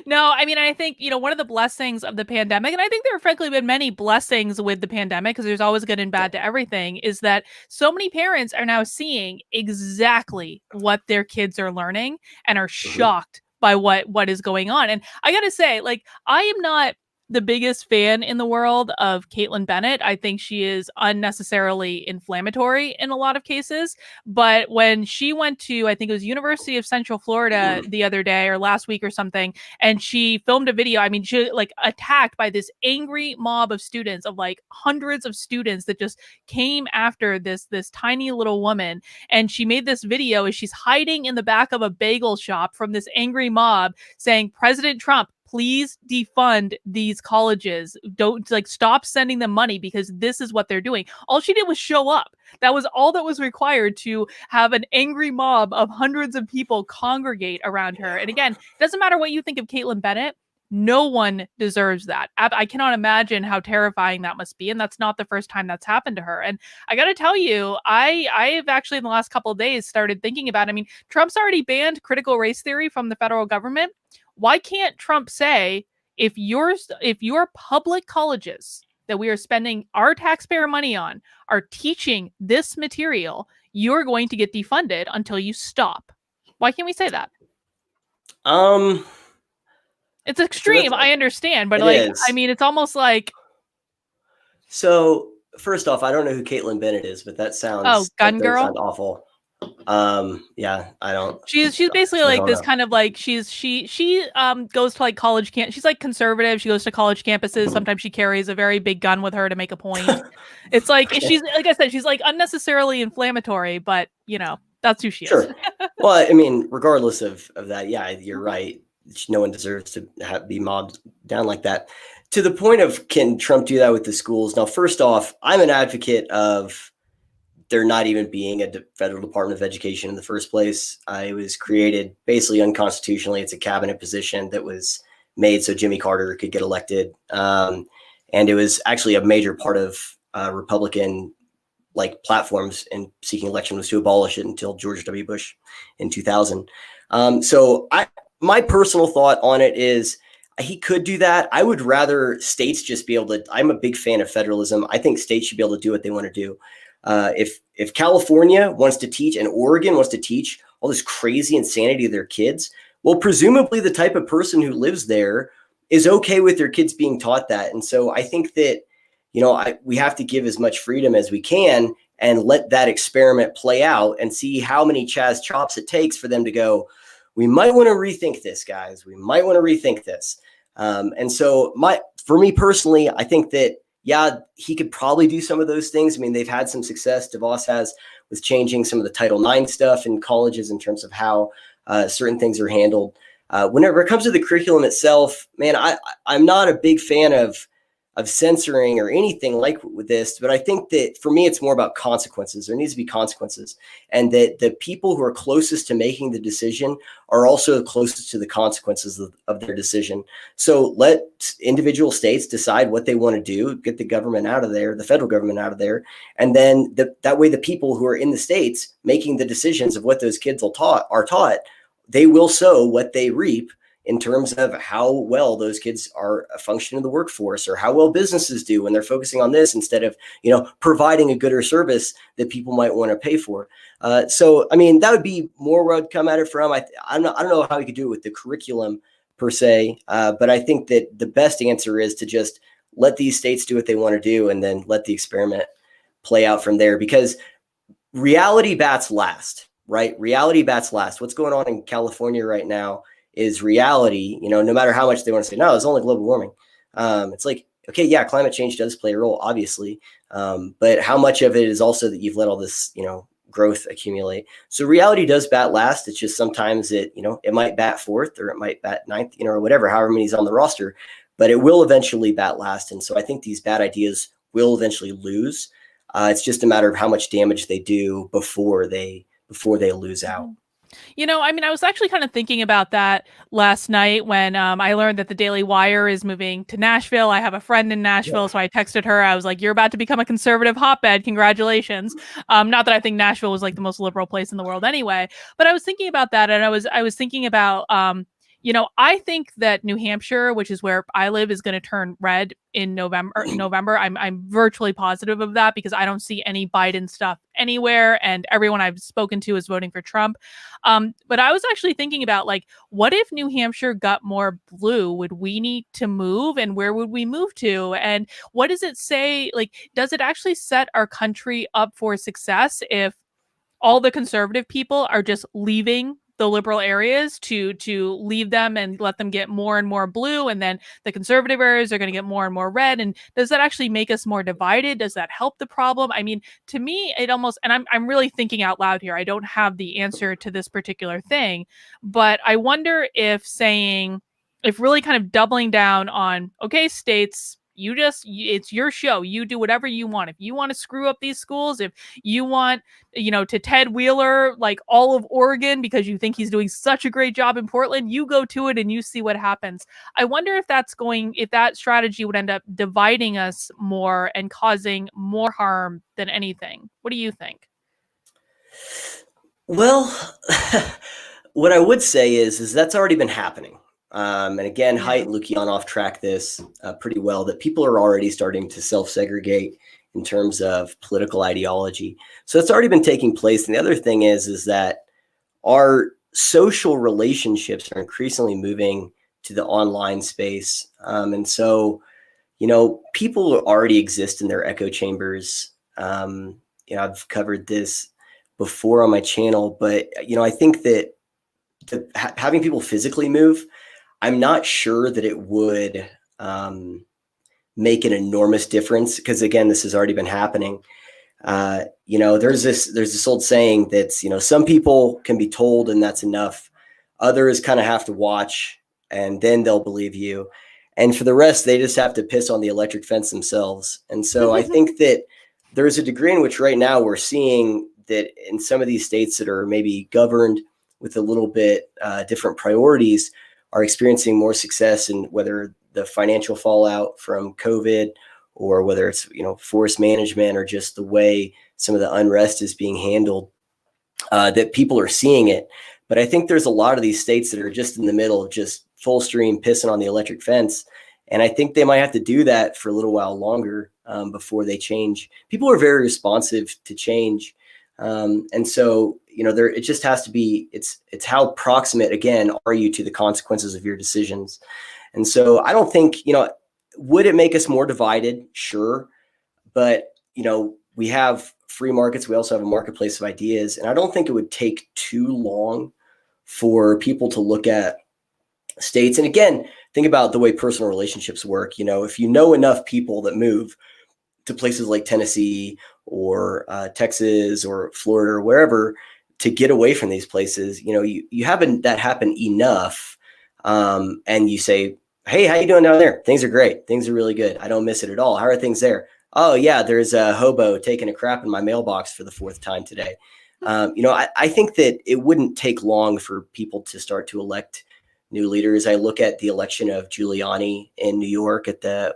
No, I mean, I think, one of the blessings of the pandemic, and I think there have frankly been many blessings with the pandemic, because there's always good and bad to everything, is that so many parents are now seeing exactly what their kids are learning and are Mm-hmm. shocked by what is going on. And I got to say, like, I am not the biggest fan in the world of Caitlin Bennett. I think she is unnecessarily inflammatory in a lot of cases. But when she went to, I think it was University of Central Florida the other day or last week or something, and she filmed a video. I mean, she like attacked by this angry mob of students, of like hundreds of students that just came after this tiny little woman. And she made this video as she's hiding in the back of a bagel shop from this angry mob, saying, President Trump, please defund these colleges. Don't, like, stop sending them money because this is what they're doing. All she did was show up. That was all that was required to have an angry mob of hundreds of people congregate around her. And again, it doesn't matter what you think of Caitlin Bennett. No one deserves that. I cannot imagine how terrifying that must be. And that's not the first time that's happened to her. And I got to tell you, I've actually in the last couple of days started thinking about, I mean, Trump's already banned critical race theory from the federal government. Why can't Trump say, if your public colleges that we are spending our taxpayer money on are teaching this material, you're going to get defunded until you stop? Why can't we say that? Um, It's extreme, I understand, but it like, is. I mean, it's almost like, So first off, I don't know who Caitlin Bennett is, but that oh, sounds gun does girl. sound awful. Yeah, I don't. She's basically I like don't this know. kind of like, she goes to like college camp. She's like conservative. She goes to college campuses. Sometimes she carries a very big gun with her to make a point. It's like, Okay. she's, like I said, she's like unnecessarily inflammatory, but you know, that's who she is. Sure. Well, I mean, regardless of that, yeah, you're right. No one deserves to be mobbed down like that. To the point of, can Trump do that with the schools? Now, first off, I'm an advocate of there not even being a federal Department of Education in the first place. It was created basically unconstitutionally. It's a cabinet position that was made so Jimmy Carter could get elected. And it was actually a major part of Republican like platforms in seeking election was to abolish it until George W. Bush in 2000. My personal thought on it is he could do that. I would rather states just be able to. I'm a big fan of federalism. I think states should be able to do what they want to do. If California wants to teach and Oregon wants to teach all this crazy insanity to their kids, well, presumably the type of person who lives there is okay with their kids being taught that. And so I think that, we have to give as much freedom as we can and let that experiment play out and see how many Chaz chops it takes for them to go, we might want to rethink this, guys. We might want to rethink this. And so for me personally, I think that, yeah, he could probably do some of those things. I mean, they've had some success. DeVos has with changing some of the Title IX stuff in colleges in terms of how certain things are handled. Whenever it comes to the curriculum itself, man, I'm not a big fan of censoring or anything like with this, but I think that for me, it's more about consequences. There needs to be consequences, and that the people who are closest to making the decision are also closest to the consequences of their decision. So let individual states decide what they want to do, get the government out of there, the federal government out of there. And then that way, the people who are in the states making the decisions of what those kids are taught, they will sow what they reap in terms of how well those kids are functioning in the workforce, or how well businesses do when they're focusing on this instead of, providing a gooder service that people might want to pay for. So, I mean, that would be more where I'd come at it from. I don't know how we could do it with the curriculum per se, but I think that the best answer is to just let these states do what they want to do and then let the experiment play out from there, because reality bats last, right? Reality bats last. What's going on in California right now is reality, no matter how much they want to say, no, it's only global warming. It's like, okay, yeah, climate change does play a role, obviously. But how much of it is also that you've let all this, growth accumulate? So reality does bat last. It's just sometimes it might bat fourth, or it might bat ninth, or whatever, however many's on the roster, but it will eventually bat last. And so I think these bad ideas will eventually lose. It's just a matter of how much damage they do before they lose out. I mean, I was actually kind of thinking about that last night when I learned that the Daily Wire is moving to Nashville. I have a friend in Nashville, so I texted her. I was like, "You're about to become a conservative hotbed. Congratulations!" Not that I think Nashville was like the most liberal place in the world, anyway. But I was thinking about that, and I was thinking about I think that New Hampshire, which is where I live, is going to turn red in November. I'm virtually positive of that because I don't see any Biden stuff anywhere, and everyone I've spoken to is voting for Trump. But I was actually thinking about, like, what if New Hampshire got more blue? Would we need to move, and where would we move to? And what does it say? Like, does it actually set our country up for success if all the conservative people are just leaving the liberal areas to leave them and let them get more and more blue, and then the conservative areas are going to get more and more red? And does that actually make us more divided? Does that help the problem? I mean, to me, it almost, and I'm really thinking out loud here, I don't have the answer to this particular thing, but I wonder if really kind of doubling down on, okay, states, it's your show, you do whatever you want. If you want to screw up these schools, if you want, to Ted Wheeler, like, all of Oregon because you think he's doing such a great job in Portland, you go to it and you see what happens. I wonder if that strategy would end up dividing us more and causing more harm than anything. What do you think? Well, what I would say is that's already been happening. And again, Haidt Yeah. and Lukianoff track this pretty well, that people are already starting to self-segregate in terms of political ideology. So it's already been taking place. And the other thing is that our social relationships are increasingly moving to the online space. And so, people already exist in their echo chambers. I've covered this before on my channel, but, I think that having people physically move, I'm not sure that it would make an enormous difference, because again, this has already been happening. There's this old saying that's, some people can be told and that's enough. Others kind of have to watch and then they'll believe you. And for the rest, they just have to piss on the electric fence themselves. And so I think that there's a degree in which right now we're seeing that in some of these states that are maybe governed with a little bit different priorities are experiencing more success, in whether the financial fallout from COVID, or whether it's, forest management, or just the way some of the unrest is being handled, that people are seeing it. But I think there's a lot of these states that are just in the middle, just full stream pissing on the electric fence. And I think they might have to do that for a little while longer before they change. People are very responsive to change. And so, it just has to be, it's how proximate, again, are you to the consequences of your decisions? And so I don't think, would it make us more divided? Sure. But, we have free markets. We also have a marketplace of ideas. And I don't think it would take too long for people to look at states. And again, think about the way personal relationships work. If you know enough people that move to places like Tennessee or Texas or Florida or wherever to get away from these places, you haven't that happen enough. And you say, hey, how you doing down there? Things are great. Things are really good. I don't miss it at all. How are things there? Oh yeah, there's a hobo taking a crap in my mailbox for the 4th time today. I think that it wouldn't take long for people to start to elect new leaders. I look at the election of Giuliani in New York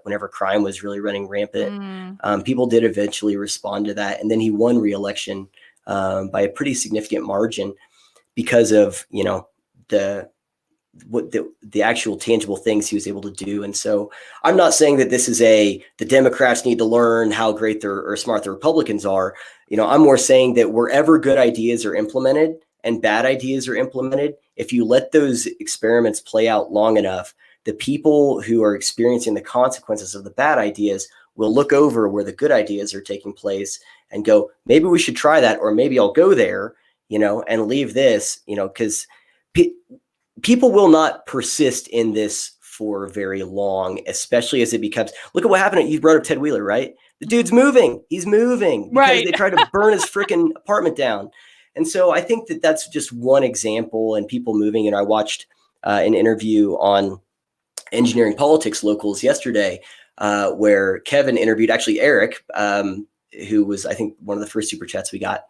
whenever crime was really running rampant. People did eventually respond to that, and then he won re-election by a pretty significant margin because of the actual tangible things he was able to do. And so I'm not saying that this is the Democrats need to learn how great or smart the Republicans are. I'm more saying that wherever good ideas are implemented and bad ideas are implemented, if you let those experiments play out long enough, the people who are experiencing the consequences of the bad ideas will look over where the good ideas are taking place and go, maybe we should try that, or maybe I'll go there, and leave this, because people will not persist in this for very long, especially as it becomes, look at what happened. You brought up Ted Wheeler, right? The dude's moving. He's moving because Right. they tried to burn his freaking apartment down. And so I think that that's just one example, and people moving. And I watched an interview on Engineering Politics Locals yesterday, where Kevin interviewed actually Eric, who was, I think, one of the first super chats we got.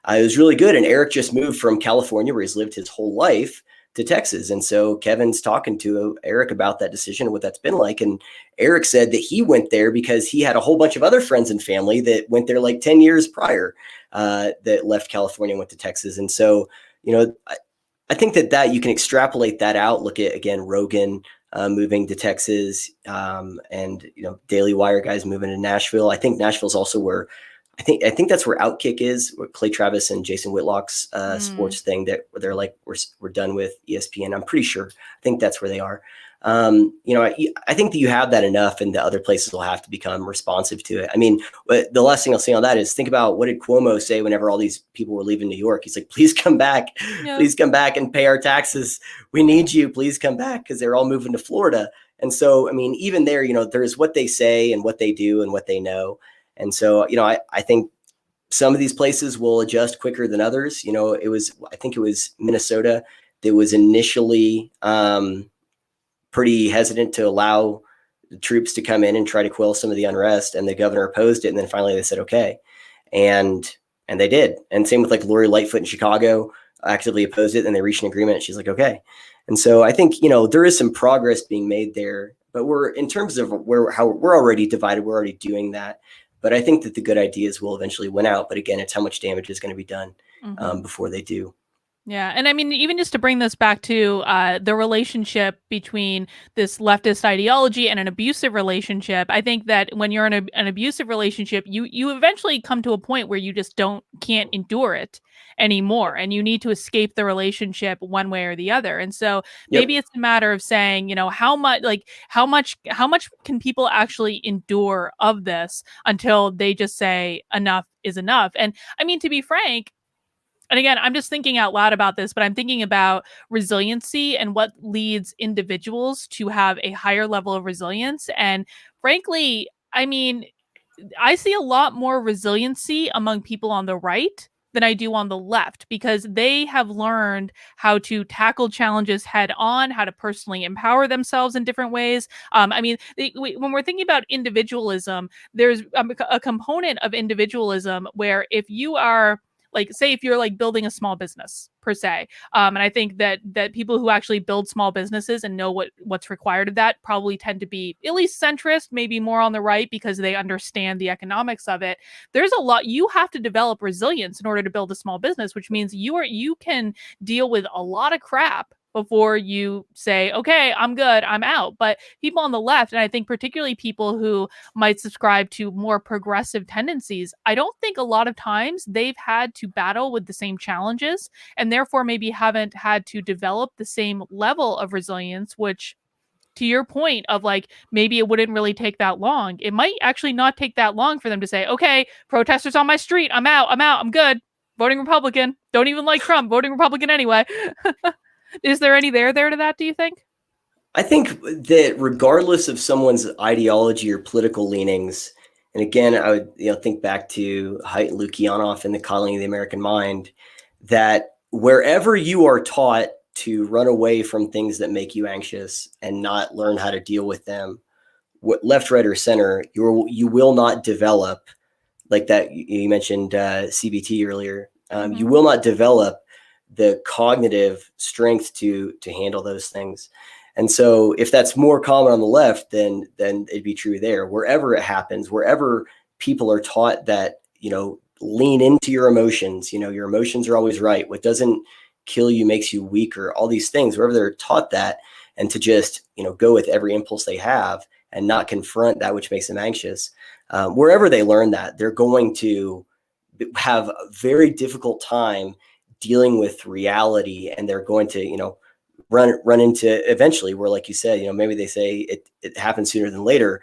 It was really good. And Eric just moved from California, where he's lived his whole life, to Texas. And so Kevin's talking to Eric about that decision and what that's been like. And Eric said that he went there because he had a whole bunch of other friends and family that went there like 10 years prior, that left California and went to Texas. And so, I think that you can extrapolate that out. Look at, again, Rogan moving to Texas, and Daily Wire guys moving to Nashville. I think Nashville's also where I think that's where Outkick is, where Clay Travis and Jason Whitlock's Mm, sports thing, that where they're like, we're done with ESPN. I'm pretty sure. I think that's where they are. I think that you have that enough, and the other places will have to become responsive to it. I mean, the last thing I'll say on that is, think about, what did Cuomo say whenever all these people were leaving New York? He's like, yeah. please come back and pay our taxes. We need you. Please come back, because they're all moving to Florida. And so, I mean, even there, there's what they say and what they do and what they know. And so, I think some of these places will adjust quicker than others. I think it was Minnesota that was initially pretty hesitant to allow the troops to come in and try to quell some of the unrest, and the governor opposed it. And then finally they said, okay. And they did. And same with like Lori Lightfoot in Chicago, actively opposed it, and they reached an agreement. She's like, okay. And so I think, there is some progress being made there, but in terms of how we're already divided, we're already doing that. But I think that the good ideas will eventually win out. But again, it's how much damage is going to be done Mhm. before they do. Yeah, and I mean, even just to bring this back to the relationship between this leftist ideology and an abusive relationship, I think that when you're in an abusive relationship, you eventually come to a point where you just can't endure it anymore, and you need to escape the relationship one way or the other. And so Yep. maybe it's a matter of saying, how much can people actually endure of this until they just say enough is enough. And I mean, to be frank, and again, I'm just thinking out loud about this, but I'm thinking about resiliency and what leads individuals to have a higher level of resilience. And frankly, I mean, I see a lot more resiliency among people on the right than I do on the left, because they have learned how to tackle challenges head on, how to personally empower themselves in different ways. I mean, when we're thinking about individualism, there's a component of individualism where if you are, like, say if you're like building a small business per se, and I think that people who actually build small businesses and know what's required of that probably tend to be at least centrist, maybe more on the right, because they understand the economics of it. There's a lot you have to develop resilience in order to build a small business, which means you can deal with a lot of crap before you say, okay, I'm good, I'm out. But people on the left, and I think particularly people who might subscribe to more progressive tendencies, I don't think a lot of times they've had to battle with the same challenges, and therefore maybe haven't had to develop the same level of resilience, which, to your point of like, maybe it wouldn't really take that long. It might actually not take that long for them to say, okay, protesters on my street, I'm out, I'm good. Voting Republican. Don't even like Trump, voting Republican anyway. Is there any there to that, do you think? I think that regardless of someone's ideology or political leanings, and again, I would think back to Haidt and Lukianoff in The Colony of the American Mind, that wherever you are taught to run away from things that make you anxious and not learn how to deal with them, left, right, or center, you will not develop, like that you mentioned CBT earlier. You Hmm. will not develop the cognitive strength to handle those things. And so if that's more common on the left, then it'd be true there. Wherever it happens, wherever people are taught that, lean into your emotions, your emotions are always right. What doesn't kill you makes you weaker, all these things, wherever they're taught that, and to just, go with every impulse they have and not confront that which makes them anxious. Wherever they learn that, they're going to have a very difficult time dealing with reality, and they're going to, run into eventually where, like you said, maybe they say it happens sooner than later.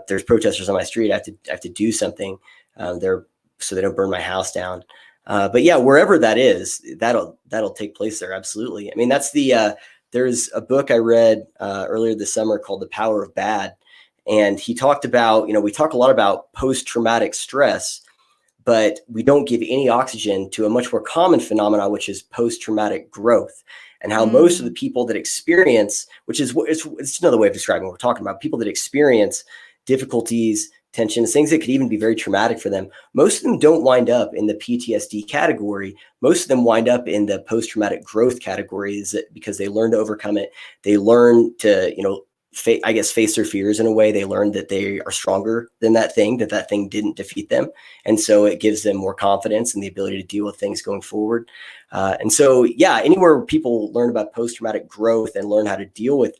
There's protesters on my street. I have to do something. They're so they don't burn my house down. But yeah, wherever that is, that'll take place there. Absolutely. I mean, that's there's a book I read earlier this summer called The Power of Bad. And he talked about, we talk a lot about post-traumatic stress, but we don't give any oxygen to a much more common phenomenon, which is post-traumatic growth, and how most of the Mm. people that experience, which is it's another way of describing what we're talking about, people that experience difficulties, tensions, things that could even be very traumatic for them, most of them don't wind up in the PTSD category. Most of them wind up in the post-traumatic growth categories, because they learn to overcome it. They learn to, I guess, face their fears in a way. They learn that they are stronger than that thing didn't defeat them. And so it gives them more confidence and the ability to deal with things going forward. And so, yeah, anywhere people learn about post-traumatic growth and learn how to deal with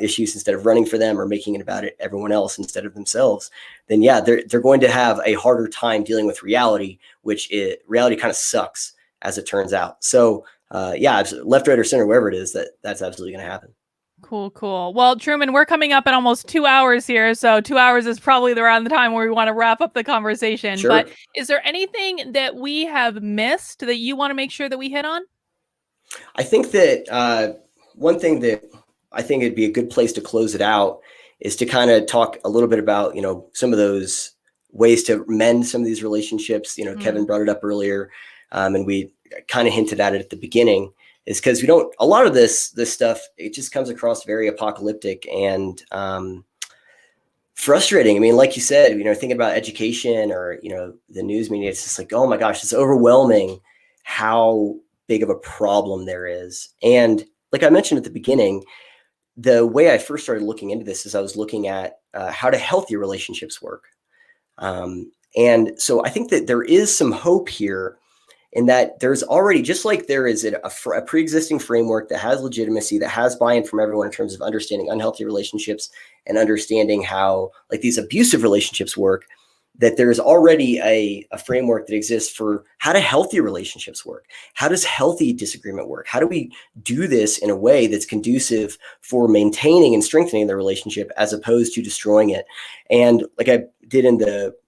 issues instead of running for them or making it about everyone else instead of themselves, then yeah, they're going to have a harder time dealing with reality, reality kind of sucks as it turns out. So yeah, left, right, or center, wherever it is, that's absolutely going to happen. Cool, cool. Well, Truman, we're coming up at almost 2 hours here. So 2 hours is probably around the time where we want to wrap up the conversation. But Sure. is there anything that we have missed that you want to make sure that we hit on? I think that one thing that I think it'd be a good place to close it out is to kind of talk a little bit about, some of those ways to mend some of these relationships. Kevin brought it up earlier, and we kind of hinted at it at the beginning, is because a lot of this stuff, it just comes across very apocalyptic and frustrating. I mean, like you said, thinking about education or, the news media, it's just like, oh my gosh, it's overwhelming how big of a problem there is. And like I mentioned at the beginning, the way I first started looking into this is I was looking at how do healthy relationships work. And so I think that there is some hope here in that there's already, just like there is a pre-existing framework that has legitimacy, that has buy-in from everyone in terms of understanding unhealthy relationships and understanding how like these abusive relationships work, that there's already a framework that exists for how do healthy relationships work? How does healthy disagreement work? How do we do this in a way that's conducive for maintaining and strengthening the relationship as opposed to destroying it? And like I did in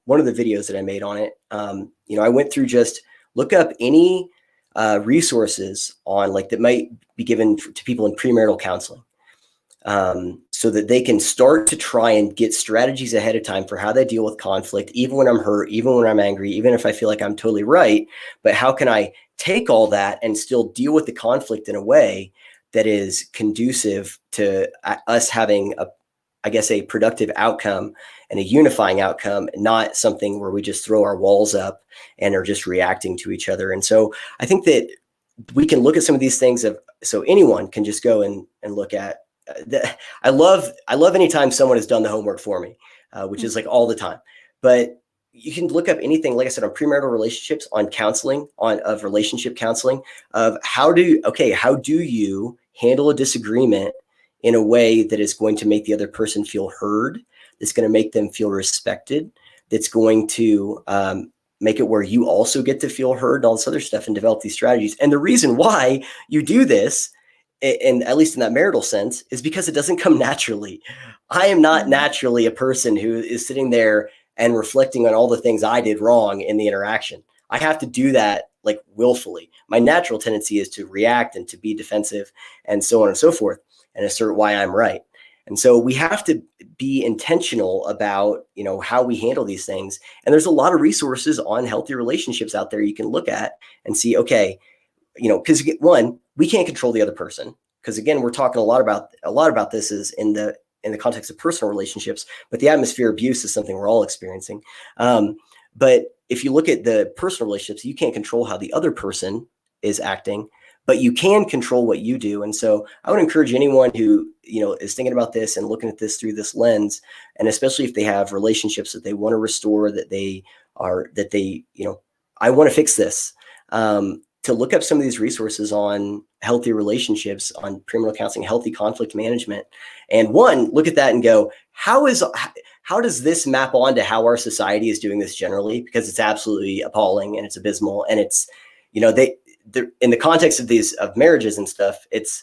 one of the videos that I made on it, I went through just look up any resources on that might be given to people in premarital counseling, so that they can start to try and get strategies ahead of time for how they deal with conflict, even when I'm hurt, even when I'm angry, even if I feel like I'm totally right. But how can I take all that and still deal with the conflict in a way that is conducive to us having a productive outcome and a unifying outcome, not something where we just throw our walls up and are just reacting to each other. And so I think that we can look at some of these things so anyone can just go and look at. I love anytime someone has done the homework for me, which is like all the time. But you can look up anything, like I said, on premarital relationships, on counseling, of relationship counseling, of how do you handle a disagreement in a way that is going to make the other person feel heard, that's going to make them feel respected, that's going to make it where you also get to feel heard, and all this other stuff, and develop these strategies. And the reason why you do this, and at least in that marital sense, is because it doesn't come naturally. I am not naturally a person who is sitting there and reflecting on all the things I did wrong in the interaction. I have to do that like willfully. My natural tendency is to react and to be defensive and so on and so forth, and assert why I'm right. And so we have to be intentional about, how we handle these things. And there's a lot of resources on healthy relationships out there you can look at and see, okay, because one, we can't control the other person. Because again, we're talking a lot about this is in the context of personal relationships, but the atmosphere of abuse is something we're all experiencing. But if you look at the personal relationships, you can't control how the other person is acting, but you can control what you do. And so I would encourage anyone who, is thinking about this and looking at this through this lens, and especially if they have relationships that they want to restore, I want to fix this, to look up some of these resources on healthy relationships, on premarital counseling, healthy conflict management. And one, look at that and go, how does this map on to how our society is doing this generally? Because it's absolutely appalling and it's abysmal. And it's, in the context of marriages and stuff, it's,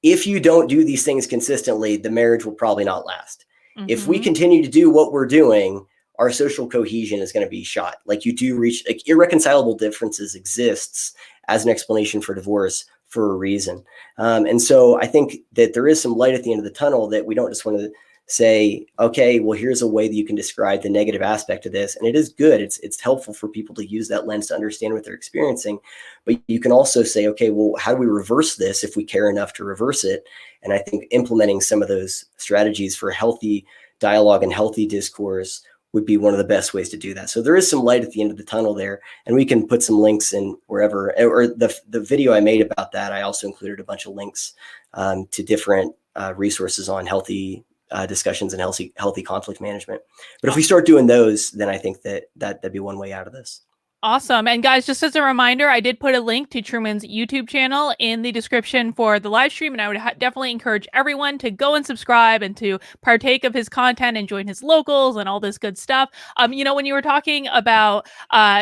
if you don't do these things consistently, the marriage will probably not last. If we continue to do what we're doing, our social cohesion is going to be shot. Like you do reach, like, irreconcilable differences exists as an explanation for divorce for a reason. And so I think that there is some light at the end of the tunnel, that we don't just want to say, okay, well, here's a way that you can describe the negative aspect of this. And it is good. It's helpful for people to use that lens to understand what they're experiencing. But you can also say, okay, well, how do we reverse this if we care enough to reverse it? And I think implementing some of those strategies for healthy dialogue and healthy discourse would be one of the best ways to do that. So there is some light at the end of the tunnel there, and we can put some links in wherever, or the video I made about that, I also included a bunch of links to different resources on healthy discussions and healthy conflict management. But if we start doing those, then I think that'd be one way out of this. Awesome. And guys, just as a reminder, I did put a link to Truman's YouTube channel in the description for the live stream. And I would definitely encourage everyone to go and subscribe and to partake of his content and join his locals and all this good stuff. You know, when you were talking about,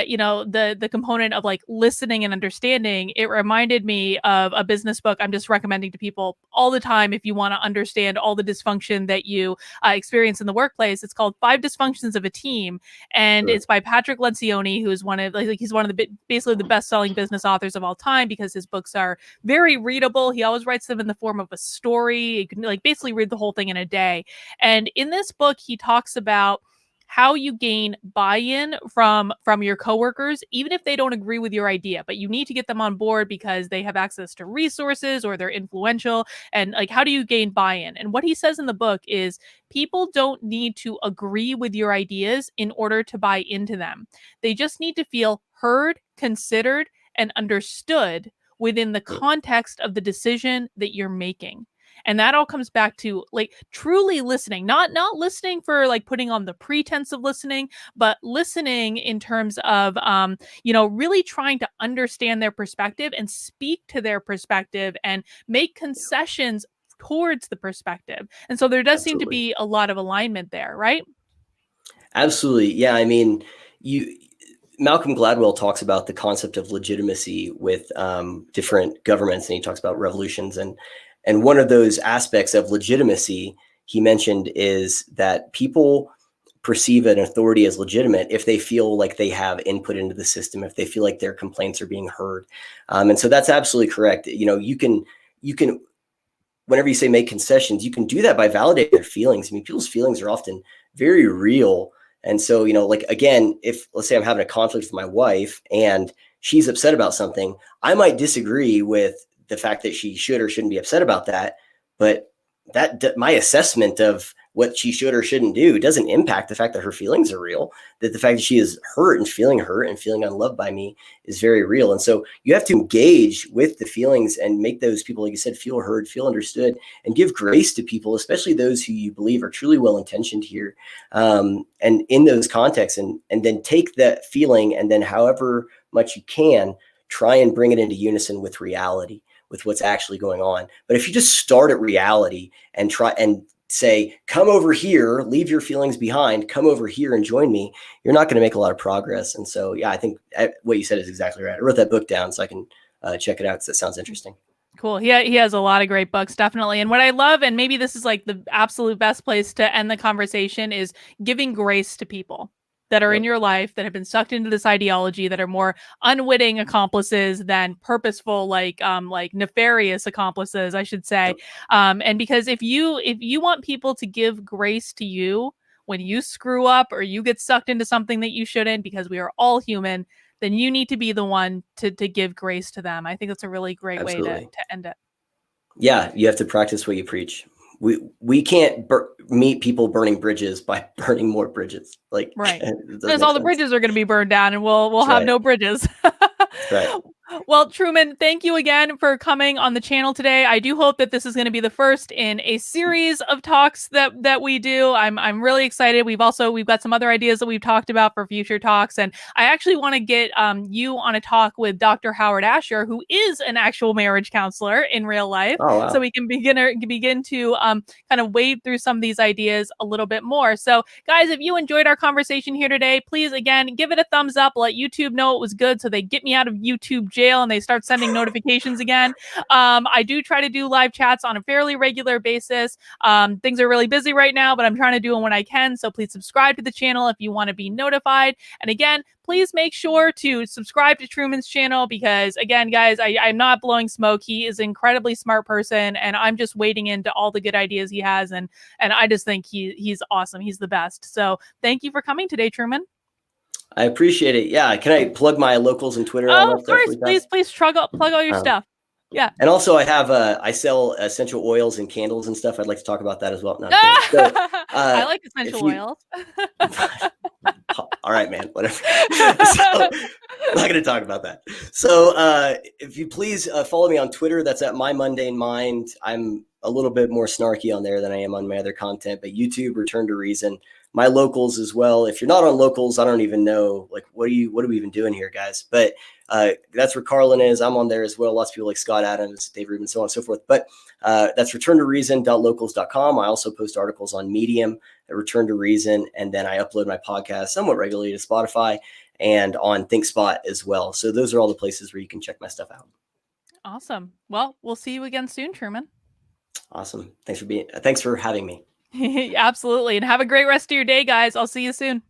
you know, the component of like listening and understanding, it reminded me of a business book I'm just recommending to people all the time if you want to understand all the dysfunction that you experience in the workplace. It's called 5 Dysfunctions of a Team. And it's by Patrick Lencioni, who is one of he's one of the basically the best-selling business authors of all time because his books are very readable. He always writes them in the form of a story. You can like basically read the whole thing in a day. And in this book, he talks about how you gain buy-in from your coworkers, even if they don't agree with your idea, but you need to get them on board because they have access to resources or they're influential. And like, how do you gain buy-in? And what he says in the book is people don't need to agree with your ideas in order to buy into them. They just need to feel heard, considered, and understood within the context of the decision that you're making. And that all comes back to like truly listening, not listening for like putting on the pretense of listening, but listening in terms of, you know, really trying to understand their perspective and speak to their perspective and make concessions towards the perspective. And so there does seem to be a lot of alignment there, right? Absolutely. Yeah. I mean, Malcolm Gladwell talks about the concept of legitimacy with different governments, and he talks about revolutions. And one of those aspects of legitimacy he mentioned is that people perceive an authority as legitimate if they feel like they have input into the system, if they feel like their complaints are being heard. And so that's absolutely correct. You know, you can, whenever you say make concessions, you can do that by validating their feelings. I mean, people's feelings are often very real. And so, you know, like, again, if let's say I'm having a conflict with my wife and she's upset about something, I might disagree with the fact that she should or shouldn't be upset about that. But that my assessment of what she should or shouldn't do doesn't impact the fact that her feelings are real, that the fact that she is hurt and feeling unloved by me is very real. And so you have to engage with the feelings and make those people, like you said, feel heard, feel understood, and give grace to people, especially those who you believe are truly well-intentioned here. And in those contexts, and then take that feeling and then however much you can, try and bring it into unison with reality, with what's actually going on. But if you just start at reality and try and say, come over here, leave your feelings behind, come over here and join me, you're not going to make a lot of progress. And so, yeah, I think what you said is exactly right. I wrote that book down so I can check it out because it sounds interesting. Cool. He has a lot of great books, definitely. And what I love, and maybe this is like the absolute best place to end the conversation, is giving grace to people that are in your life that have been sucked into this ideology, that are more unwitting accomplices than purposeful, like nefarious accomplices, I should say. And because if you want people to give grace to you when you screw up or you get sucked into something that you shouldn't, because we are all human, then you need to be the one to give grace to them. I think that's a really great way to end it. Yeah, you have to practice what you preach. We can't meet people burning bridges by burning more bridges. Like, right, because all the bridges are going to be burned down, and we'll have no bridges. Right. Well, Truman, thank you again for coming on the channel today. I do hope that this is going to be the first in a series of talks that we do. I'm really excited. We've got some other ideas that we've talked about for future talks, and I actually want to get you on a talk with Dr. Howard Asher, who is an actual marriage counselor in real life. Oh, wow. So we can begin to kind of wade through some of these ideas a little bit more. So, guys, if you enjoyed our conversation here today, please again give it a thumbs up. Let YouTube know it was good, so they get me out of YouTube jail and they start sending notifications again. I do try to do live chats on a fairly regular basis. Things are really busy right now, but I'm trying to do them when I can. So please subscribe to the channel if you want to be notified. And again, please make sure to subscribe to Truman's channel because, again, guys, I'm not blowing smoke. He is an incredibly smart person, and I'm just wading into all the good ideas he has. And I just think he's awesome. He's the best. So thank you for coming today, Truman. I appreciate it. Yeah. Can I plug my locals and Twitter? Oh, of course. Please plug all your stuff. Yeah. And also I sell essential oils and candles and stuff. I'd like to talk about that as well. No, I like essential oils. All right, man, whatever. So, I'm not going to talk about that. So if you please follow me on Twitter, that's at My Mundane Mind. I'm a little bit more snarky on there than I am on my other content, but YouTube, Return to Reason, my locals as well. If you're not on locals, I don't even know, like, what are we even doing here, guys? But that's where Carlin is. I'm on there as well. Lots of people like Scott Adams, Dave Rubin, so on and so forth. But that's returntoreason.locals.com. I also post articles on Medium at Return to Reason, and then I upload my podcast somewhat regularly to Spotify and on ThinkSpot as well. So those are all the places where you can check my stuff out. Awesome. Well, we'll see you again soon, Truman. Awesome. Thanks for having me. Absolutely. And have a great rest of your day, guys. I'll see you soon.